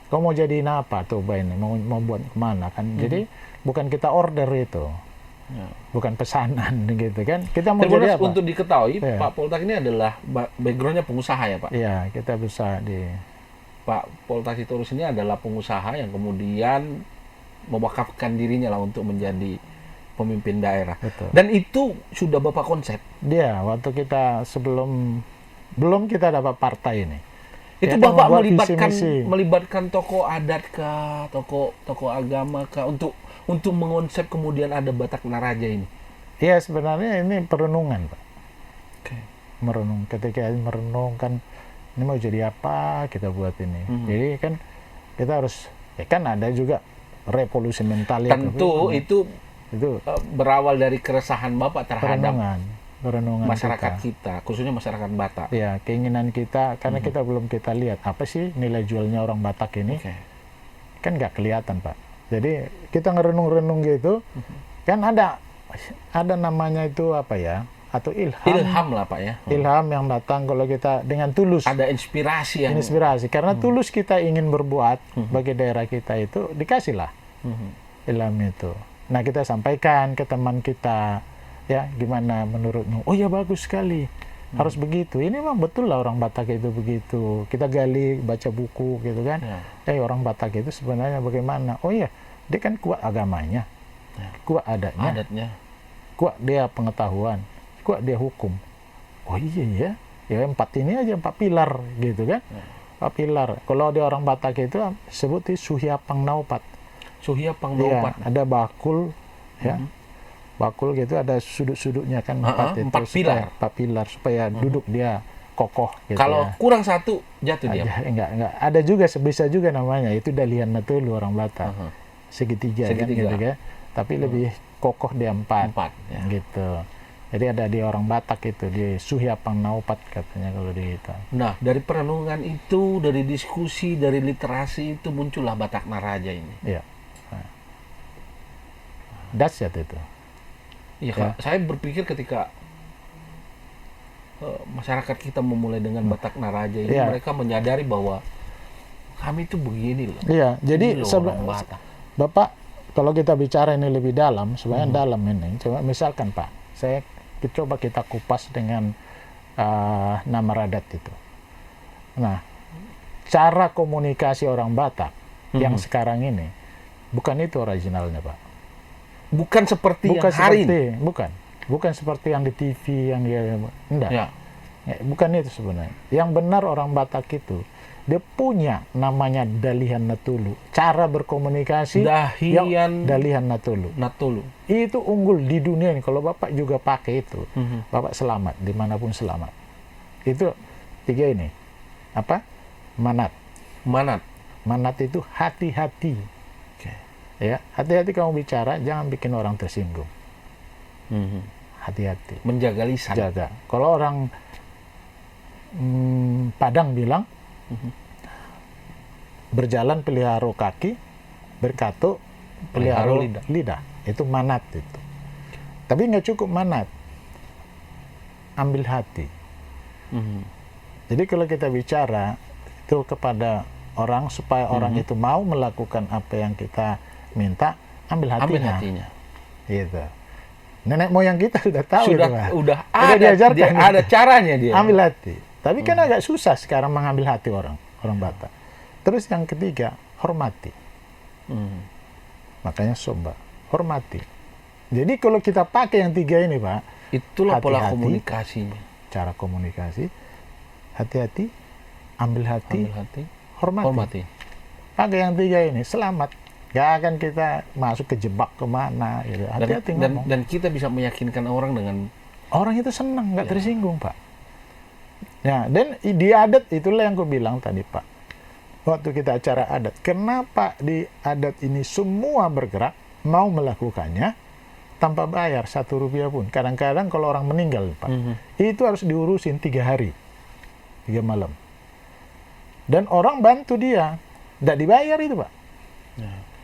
Kau mau jadiin apa Toba ini? Mau buat kemana kan? Jadi bukan kita order itu, bukan pesanan gitu kan? Kita mau jadi apa? Untuk diketahui, Pak Poltak ini adalah backgroundnya pengusaha ya Pak? Iya, kita bisa Pak Poltak Sitorus ini adalah pengusaha yang kemudian mewakafkan dirinya lah untuk menjadi pemimpin daerah. Betul. Dan itu sudah Bapak konsep? Dia waktu kita belum kita dapat partai ini. Itu Ya, Bapak membuat melibatkan visi misi. melibatkan tokoh adat kah, tokoh agama kah untuk mengonsep kemudian ada Batak Naraja ini? Iya, sebenarnya ini perenungan, Pak. Oke. Merenung, ketika merenungkan ini mau jadi apa kita buat ini. Jadi kan kita harus, ya kan ada juga revolusi mental ya. Tentu itu itu berawal dari keresahan Bapak terhadap perenungan masyarakat kita, khususnya masyarakat Batak. Ya, keinginan kita, karena kita belum kita lihat apa sih nilai jualnya orang Batak ini, Oke. kan nggak kelihatan, Pak. Jadi kita ngerenung-renung gitu, kan ada namanya itu apa ya, atau Ilham lah Pak ya. ilham yang datang kalau kita dengan tulus. Ada inspirasi yang Inspirasi, karena tulus kita ingin berbuat bagi daerah kita itu, dikasihlah ilham itu. Nah, kita sampaikan ke teman kita, ya gimana menurutmu? Oh ya, bagus sekali, harus begitu. Ini memang betul lah orang Batak itu begitu. Kita gali, baca buku gitu kan. Orang Batak itu sebenarnya bagaimana? Oh ya, dia kan kuat agamanya, kuat adatnya, kuat dia pengetahuan, kuat dia hukum. Oh iya ya, ya 4 ini aja, 4 pilar gitu kan. 4 pilar. Kalau dia orang Batak itu sebut itu Suhyapang Naupat. Suhya Pangnaupat. Iya, ada bakul, ya. Bakul gitu, ada sudut-sudutnya kan 4 itu. 4 pilar. 4 pilar supaya duduk dia kokoh gitu. Kalau ya. kurang satu jatuh dia. Enggak. Ada juga, bisa juga namanya, itu Dalihan Natulu orang Batak. Segitiga kan gitu kan. Tapi lebih kokoh dia 4. 4 ya. Gitu. Jadi ada di orang Batak itu, di Suhyapang Naupat katanya kalau di itu. Nah, dari perenungan itu, dari diskusi, dari literasi itu muncullah Batak Naraja ini. Iya. Dahsyat itu. Iya, Kak. Saya berpikir ketika masyarakat kita memulai dengan Batak Naraja ini, mereka menyadari bahwa kami itu begini loh. Iya, jadi Ini loh orang Batak. Bapak, kalau kita bicara ini lebih dalam, sebenarnya dalam ini. Coba misalkan Pak, coba kita kupas dengan nama radat itu. Nah, cara komunikasi orang Batak yang sekarang ini, bukan itu originalnya Pak. Bukan seperti yang hari ini. Bukan seperti yang di TV yang dia enggak. Ya. Ya, bukan itu sebenarnya. Yang benar orang Batak itu dia punya namanya Dalihan Natulu. Cara berkomunikasi Dalihan Natulu. Itu unggul di dunia ini. Kalau Bapak juga pakai itu, Bapak selamat dimanapun selamat. Itu 3 ini. Apa? Manat. Manat itu hati-hati. Ya, hati-hati kamu bicara, jangan bikin orang tersinggung. Hati-hati. Menjaga lisan. Jaga. Kalau orang Padang bilang, berjalan pelihara kaki, berkatu pelihara lidah. Itu manat itu. Tapi nggak cukup manat. Ambil hati. Jadi kalau kita bicara itu kepada orang supaya orang itu mau melakukan apa yang kita minta, ambil hatinya. Gitu. Nenek moyang kita sudah tahu sudah diajarkan, ada caranya dia. Ambil hati. Tapi kan agak susah sekarang mengambil hati orang Batak. Terus yang ketiga, hormati. Makanya soba, hormati. Jadi kalau kita pakai yang 3 ini Pak, itulah pola hati-hati, komunikasinya. Cara komunikasi, hati-hati, ambil hati, hormati. Pakai yang 3 ini, selamat. Gak akan kita masuk ke jebak kemana gitu. Hati-hati ngomong. Dan kita bisa meyakinkan orang dengan orang itu senang, nggak tersinggung Pak. Ya, dan di adat itulah yang aku bilang tadi Pak. Waktu kita acara adat, kenapa di adat ini semua bergerak mau melakukannya tanpa bayar 1 rupiah pun. Kadang-kadang kalau orang meninggal Pak, itu harus diurusin 3 hari, 3 malam. Dan orang bantu dia, nggak dibayar itu Pak.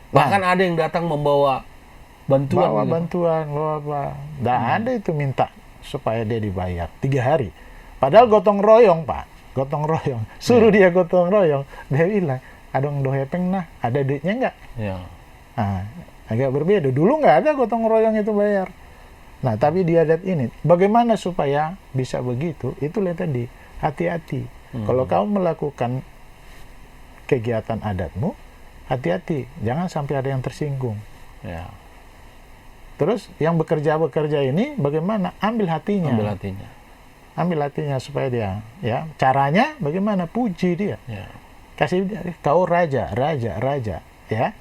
Bahkan ada yang datang membawa bantuan. Nggak ada itu minta supaya dia dibayar 3 hari. Padahal gotong royong Pak, suruh dia gotong royong. Dia bilang, adong dohepeng nah, ada duitnya nggak? Nah, agak berbeda. Dulu nggak ada gotong royong itu bayar. Nah, tapi di adat ini, bagaimana supaya bisa begitu? Itulah tadi, hati-hati. Kalau kamu melakukan kegiatan adatmu, hati-hati, jangan sampai ada yang tersinggung. Ya. Terus yang bekerja ini bagaimana? Ambil hatinya. ambil hatinya supaya dia, ya. Caranya bagaimana? Puji dia. Ya. Kasih dia, kau raja, raja, raja, ya.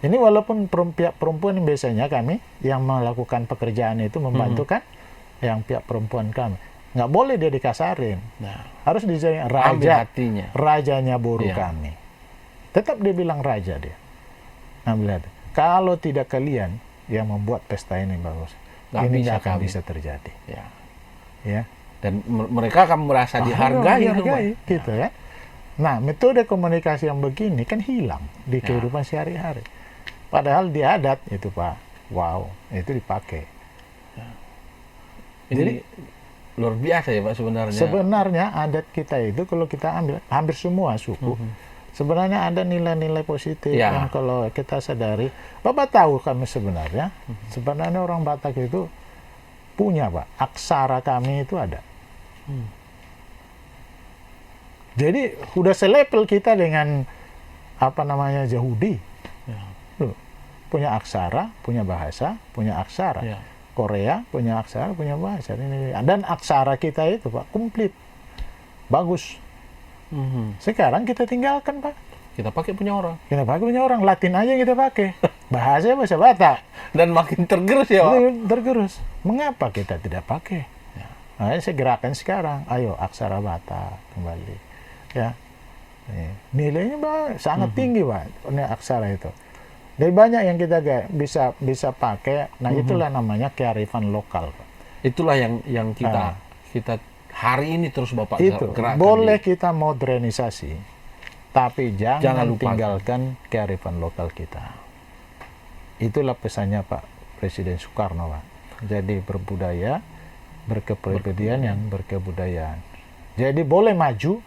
Ini walaupun pihak perempuan biasanya kami yang melakukan pekerjaan itu membantu kan, yang pihak perempuan kami. Nggak boleh dia dikasarin. Nah, Harus dijadikan ambil raja, hatinya. rajanya buruh Iya. kami. Tetap dia bilang raja dia. Ambil hati. Kalau tidak kalian yang membuat pesta ini bagus, Nggak ini bisa nggak akan kami. bisa terjadi. Ya. Ya. Dan mereka akan merasa dihargai, dihargai, gitu ya. Nah, metode komunikasi yang begini kan hilang di kehidupan sehari-hari. Padahal di adat itu Pak, wow, itu dipakai. Ini Jadi luar biasa ya Pak sebenarnya. sebenarnya adat kita itu kalau kita ambil hampir semua suku, sebenarnya ada nilai-nilai positif Ya. yang kalau kita sadari. Bapak tahu kami sebenarnya orang Batak itu punya Pak, aksara kami itu ada. Jadi udah selevel kita dengan apa namanya Yahudi. Loh, punya aksara, punya bahasa, punya aksara. Ya. Korea punya aksara, punya bahasa. Dan aksara kita itu Pak komplit, bagus. Sekarang kita tinggalkan Pak. Kita pakai punya orang. Kita pakai punya orang Latin aja yang kita pakai. Bahasa Batak. Dan makin tergerus ya Pak. Tergerus. Mengapa kita tidak pakai? Nah, saya gerakan sekarang. Ayo aksara Batak kembali. Ya. Nilainya Pak, sangat tinggi Pak. Ini aksara itu. Dari banyak yang kita bisa pakai. Nah, itulah namanya kearifan lokal Pak. Itulah yang kita hari ini terus Bapak Itu gerakan. boleh kita modernisasi, tapi jangan lupakan. tinggalkan kearifan lokal kita. Itulah pesannya Pak Presiden Soekarno Pak. Jadi berbudaya, berkepribadian yang berkebudayaan. Jadi boleh maju,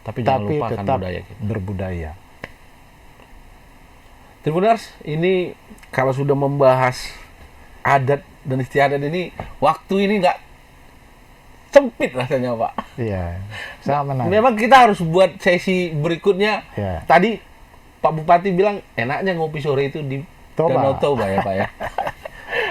tapi jangan tapi lupakan tetap budaya kita. berbudaya. Tribuners, ini kalau sudah membahas adat dan istiadat ini, waktu ini nggak sempit rasanya Pak. Iya, sangat menarik. Memang kita harus buat sesi berikutnya. Ya. Tadi Pak Bupati bilang enaknya ngopi sore itu di Toba. Danau Toba ya Pak ya.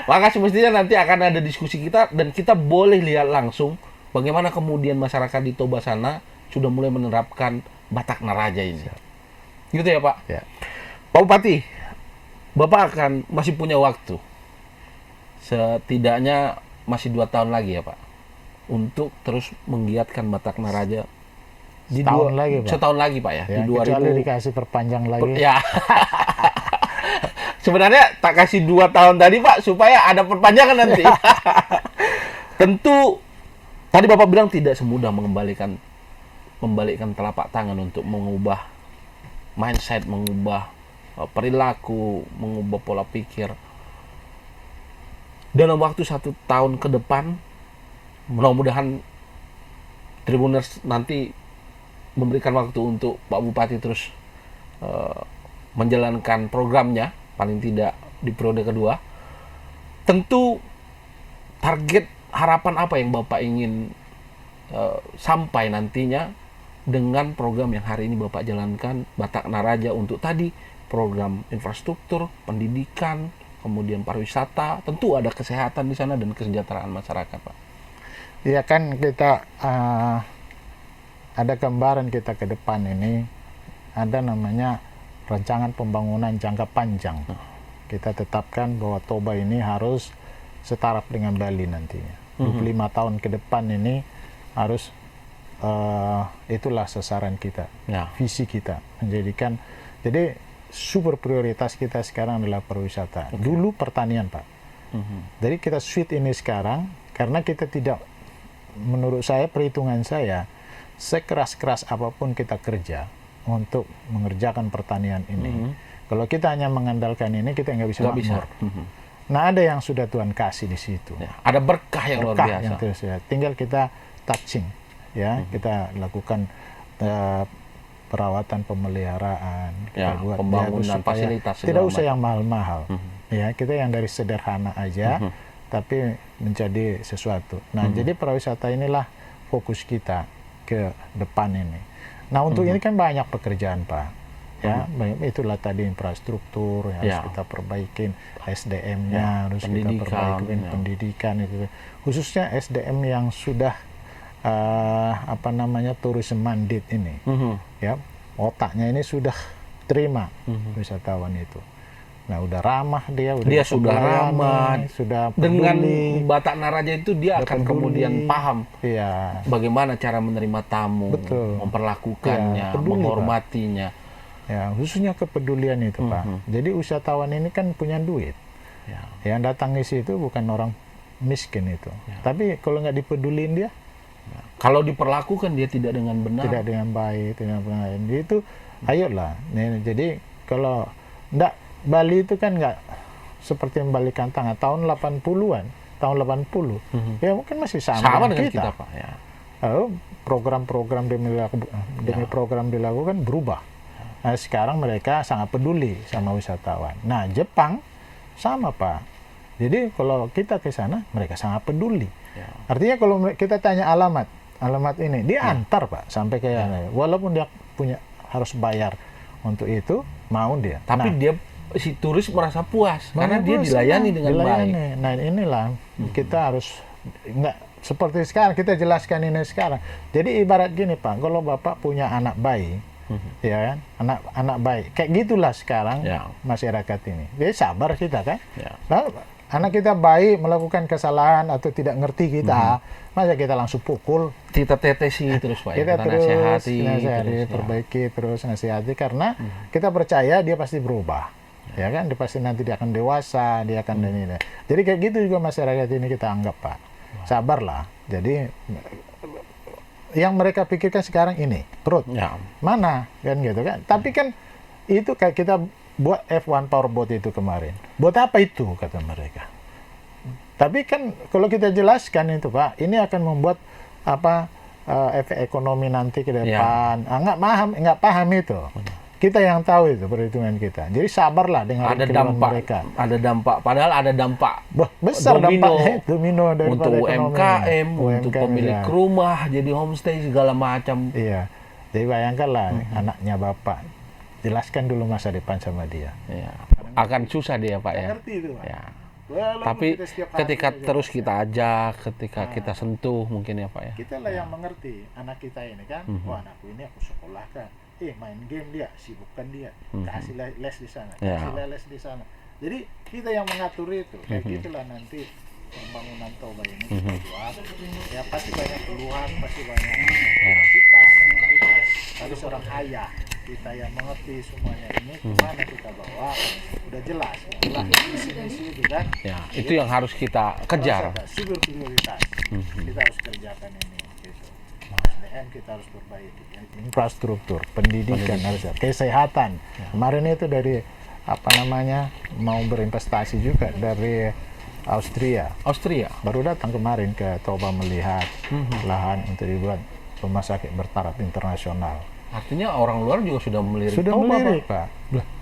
Maka semestinya nanti akan ada diskusi kita dan kita boleh lihat langsung bagaimana kemudian masyarakat di Toba sana sudah mulai menerapkan Batak Naraja ini. Gitu ya Pak? Ya. Pak Bupati, Bapak akan masih punya waktu. Setidaknya masih 2 tahun lagi ya Pak. Untuk terus menggiatkan Batak Naraja. Setahun lagi, Pak. Setahun lagi Pak ya. Ya, Di kecuali 2000. dikasih perpanjang lagi. Ya. Sebenarnya tak kasih 2 tahun tadi Pak supaya ada perpanjangan nanti. Tentu tadi Bapak bilang tidak semudah membalikkan telapak tangan untuk mengubah mindset, mengubah perilaku, mengubah pola pikir. Dalam waktu 1 tahun ke depan, mudah-mudahan Tribuners nanti memberikan waktu untuk Pak Bupati terus menjalankan programnya, paling tidak di periode kedua. Tentu target harapan apa yang Bapak ingin sampai nantinya dengan program yang hari ini Bapak jalankan, Batak Naraja, untuk tadi program infrastruktur, pendidikan, kemudian pariwisata, tentu ada kesehatan di sana dan kesejahteraan masyarakat, Pak. Iya kan kita ada gambaran kita ke depan ini, ada namanya rancangan pembangunan jangka panjang. Kita tetapkan bahwa Toba ini harus setaraf dengan Bali nantinya. 25 tahun ke depan ini harus itulah sasaran kita, Ya. visi kita menjadikan. Jadi super prioritas kita sekarang adalah pariwisata. Dulu pertanian Pak. Jadi kita switch ini sekarang karena kita tidak, menurut saya, perhitungan saya, sekeras-keras apapun kita kerja untuk mengerjakan pertanian ini, kalau kita hanya mengandalkan ini, kita nggak bisa Nggak bisa. makmur. Nah, ada yang sudah Tuhan kasih di situ. Ya, ada berkah yang luar Berkah biasa. yang terus ya. Tinggal kita touching, ya, kita lakukan perawatan, pemeliharaan, Ya, kita buat pembangunan supaya fasilitas segala tidak usah macam. yang mahal-mahal. Ya, kita yang dari sederhana aja, tapi menjadi sesuatu. Nah, jadi pariwisata inilah fokus kita ke depan ini. Nah, untuk ini kan banyak pekerjaan, Pak. Ya, itulah tadi infrastruktur yang harus Ya. kita perbaikin, SDM-nya harus kita pendidikan, perbaikin, ya. pendidikan itu. Khususnya SDM yang sudah apa namanya tourism mandate ini, ya otaknya ini sudah terima wisatawan itu. Nah, udah ramah dia sudah ramah, sudah dengan peduli. Batak Naraja itu dia akan peduli. kemudian paham Iya. bagaimana cara menerima tamu, Betul. memperlakukannya, Ya, peduli, menghormatinya. Ya, khususnya kepedulian itu, Pak. Jadi wisatawan ini kan punya duit. Ya. Yang datang ke situ bukan orang miskin itu. Tapi kalau nggak dipedulin dia, Kalau diperlakukan dia tidak dengan benar. tidak dengan baik, tidak dengan baik. Jadi itu, ayolah. Nih, jadi kalau nggak, Bali itu kan nggak seperti membalikan tangan. Tahun 80-an, tahun 80, ya mungkin masih sama dengan kita, Pak. Ya. Lalu program-program demi program dilakukan berubah. Nah, sekarang mereka sangat peduli sama wisatawan. Nah, Jepang sama, Pak. Jadi kalau kita ke sana, mereka sangat peduli. Ya. Artinya kalau kita tanya alamat ini, dia antar, Pak, sampai ke walaupun dia harus bayar untuk itu, mau dia. Tapi dia si turis merasa puas karena dia dilayani dengan baik. Nah, inilah kita harus nggak seperti sekarang, kita jelaskan ini sekarang. Jadi ibarat gini, Pak, kalau Bapak punya anak bayi, ya kan, anak bayi, kayak gitulah sekarang masyarakat ini. Jadi sabar kita kan. Lalu, anak kita bayi melakukan kesalahan atau tidak ngerti kita, masa kita langsung pukul? Kita tetesi terus, Pak. Kita terus nasihati, perbaiki, terus nasihati, karena kita percaya dia pasti berubah. Ya kan, dia pasti nanti dia akan dewasa, dia akan ini. Jadi kayak gitu juga masyarakat ini kita anggap, Pak. Sabarlah. Jadi yang mereka pikirkan sekarang ini perut, mana kan gitu kan. Tapi kan itu kayak kita buat F1 powerboat itu kemarin. Buat apa itu kata mereka? Tapi kan kalau kita jelaskan itu, Pak, ini akan membuat apa efek ekonomi nanti ke depan. Nggak paham itu. Kita yang tahu itu perhitungan kita. Jadi sabarlah dengan mereka. Ada dampak. Padahal ada dampak besar dampaknya, domino untuk UMKM, untuk pemilik rumah, jadi homestay segala macam. Iya. Jadi bayangkanlah anaknya Bapak. Jelaskan dulu masa depan sama dia. Iya. Akan susah dia, Pak, ya. Ngerti itu, Pak. Ya. Tapi ketika terus kita ajak, ketika kita sentuh mungkin ya, Pak, ya. Kita lah yang mengerti anak kita ini kan. Wah, anakku ini aku sekolahkan. Main game dia, sibukkan dia, kasih les di sana, kasih les di sana. Jadi kita yang mengatur itu. Kayak gitulah nanti pembangunan Toba ini berjuang. Ya pasti banyak keluhan, pasti banyak kita. Tapi seorang ayah kita yang mengerti semuanya ini kemana kita bawa udah jelas misi itu kan. Ya, itu yang harus kita kejar. Super prioritas kita harus kerjakan ini gitu. SDM kita harus perbaiki, infrastruktur, pendidikan harus, kesehatan. Kemarin itu dari apa namanya mau berinvestasi juga dari Austria baru datang kemarin ke Toba melihat lahan untuk dibuat rumah sakit bertaraf internasional. Artinya orang luar juga sudah melirik Toba, Pak.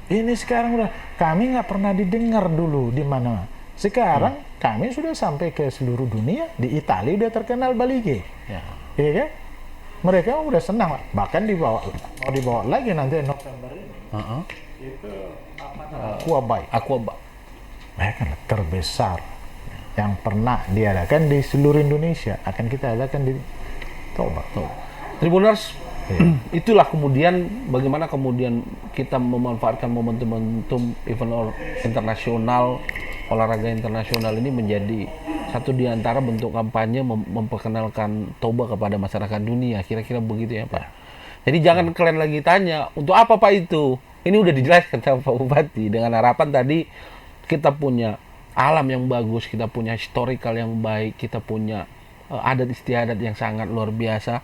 Ini sekarang udah kami nggak pernah didengar dulu di mana. Sekarang kami sudah sampai ke seluruh dunia. Di Italia udah terkenal Balige. Iya kan? Mereka udah senang, bahkan mau dibawa lagi nanti November ini. Itu Aquabai. Mereka terbesar yang pernah diadakan di seluruh Indonesia akan kita adakan di Toba. Tribuners, itulah kemudian bagaimana kemudian kita memanfaatkan momentum event internasional, olahraga internasional ini menjadi satu di antara bentuk kampanye memperkenalkan Toba kepada masyarakat dunia. Kira-kira begitu ya, Pak. Jadi jangan kalian lagi tanya, untuk apa Pak itu? Ini udah dijelaskan sama Pak Bupati. Dengan harapan tadi kita punya alam yang bagus, kita punya historical yang baik, kita punya adat istiadat yang sangat luar biasa.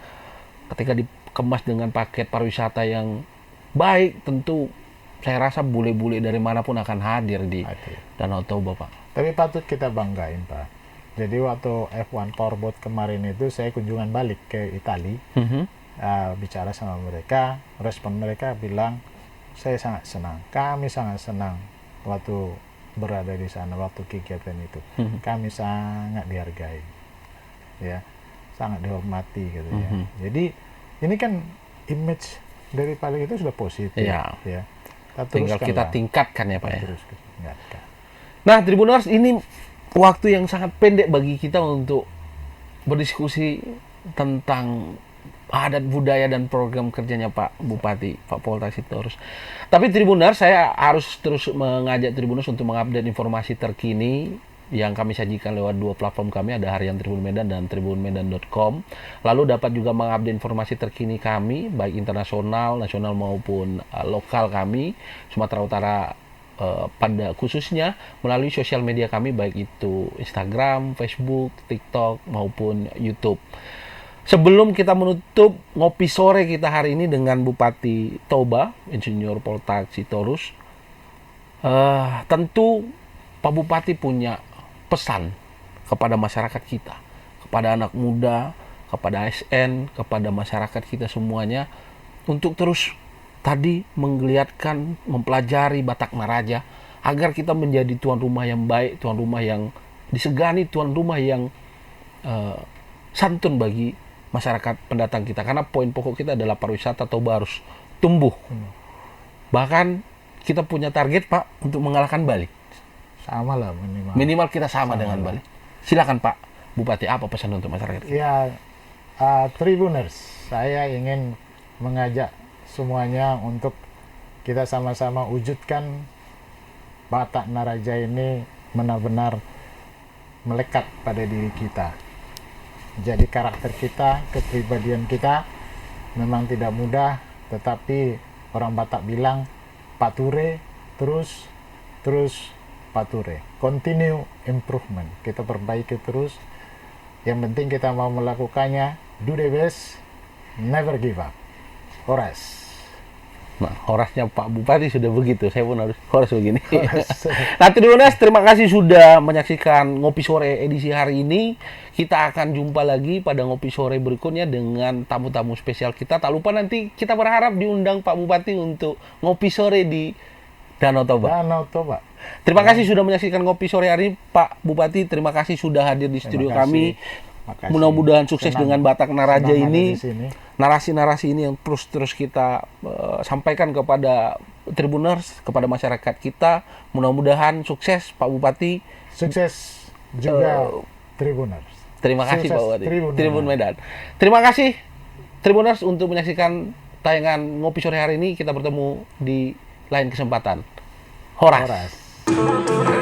Ketika dikemas dengan paket pariwisata yang baik, tentu saya rasa bule-bule dari manapun akan hadir di Danau Toba, Pak. Tapi patut kita banggain, Pak. Jadi waktu F1 Powerboat kemarin itu saya kunjungan balik ke Italia, bicara sama mereka, respon mereka bilang, saya sangat senang, kami sangat senang waktu berada di sana, waktu kegiatan itu. Kami sangat dihargai, ya, sangat dihormati gitu ya. Jadi ini kan image daripada itu sudah positif, ya. Tinggal kita tingkatkan ya, Pak, ya. Tingkatkan. Nah, Tribuners, ini waktu yang sangat pendek bagi kita untuk berdiskusi tentang adat budaya dan program kerjanya Pak Bupati, Pak Poltak Sitorus. Tapi Tribuners, saya harus terus mengajak Tribuners untuk mengupdate informasi terkini yang kami sajikan lewat dua platform kami, ada Harian Tribun Medan dan tribunmedan.com. Lalu dapat juga mengupdate informasi terkini kami, baik internasional, nasional maupun lokal kami, Sumatera Utara pada khususnya melalui sosial media kami, baik itu Instagram, Facebook, TikTok, maupun YouTube. Sebelum kita menutup ngopi sore kita hari ini dengan Bupati Toba, Insinyur Poltak Sitorus, tentu Pak Bupati punya pesan kepada masyarakat kita, kepada anak muda, kepada ASN, kepada masyarakat kita semuanya, untuk terus tadi menggeliatkan, mempelajari Batak Naraja, agar kita menjadi tuan rumah yang baik, tuan rumah yang disegani, tuan rumah yang santun bagi masyarakat pendatang kita. Karena poin pokok kita adalah pariwisata Toba harus tumbuh. Bahkan kita punya target, Pak, untuk mengalahkan Bali. Sama lah minimal. Minimal kita sama dengan Bali. Silakan Pak Bupati, apa pesan untuk masyarakat? Ya, Tribuners, saya ingin mengajak semuanya untuk kita sama-sama wujudkan Batak Naraja ini benar-benar melekat pada diri kita. Jadi karakter kita, kepribadian kita memang tidak mudah, tetapi orang Batak bilang pature, terus pature. Continue improvement. Kita perbaiki terus. Yang penting kita mau melakukannya, do the best, never give up. Horas. Nah, horasnya Pak Bupati sudah begitu, saya pun harus horas begini. Nah, Tribuners, terima kasih sudah menyaksikan Ngopi Sore edisi hari ini. Kita akan jumpa lagi pada Ngopi Sore berikutnya dengan tamu-tamu spesial kita. Tak lupa nanti kita berharap diundang Pak Bupati untuk Ngopi Sore di Danau Toba. Danau Toba. Terima kasih sudah menyaksikan Ngopi Sore hari ini, Pak Bupati. Terima kasih sudah hadir di studio kami. Makasih. Mudah-mudahan sukses dengan Batak Naraja Senang ini. ada di sini. Narasi-narasi ini yang terus kita sampaikan kepada Tribuners, kepada masyarakat kita. Mudah-mudahan sukses Pak Bupati. Sukses juga Tribuners. Terima kasih Sukses Pak Bupati. Tribun Tribun Medan. Terima kasih Tribuners untuk menyaksikan tayangan Ngopi Sore hari ini. Kita bertemu di lain kesempatan. Horas. Horas.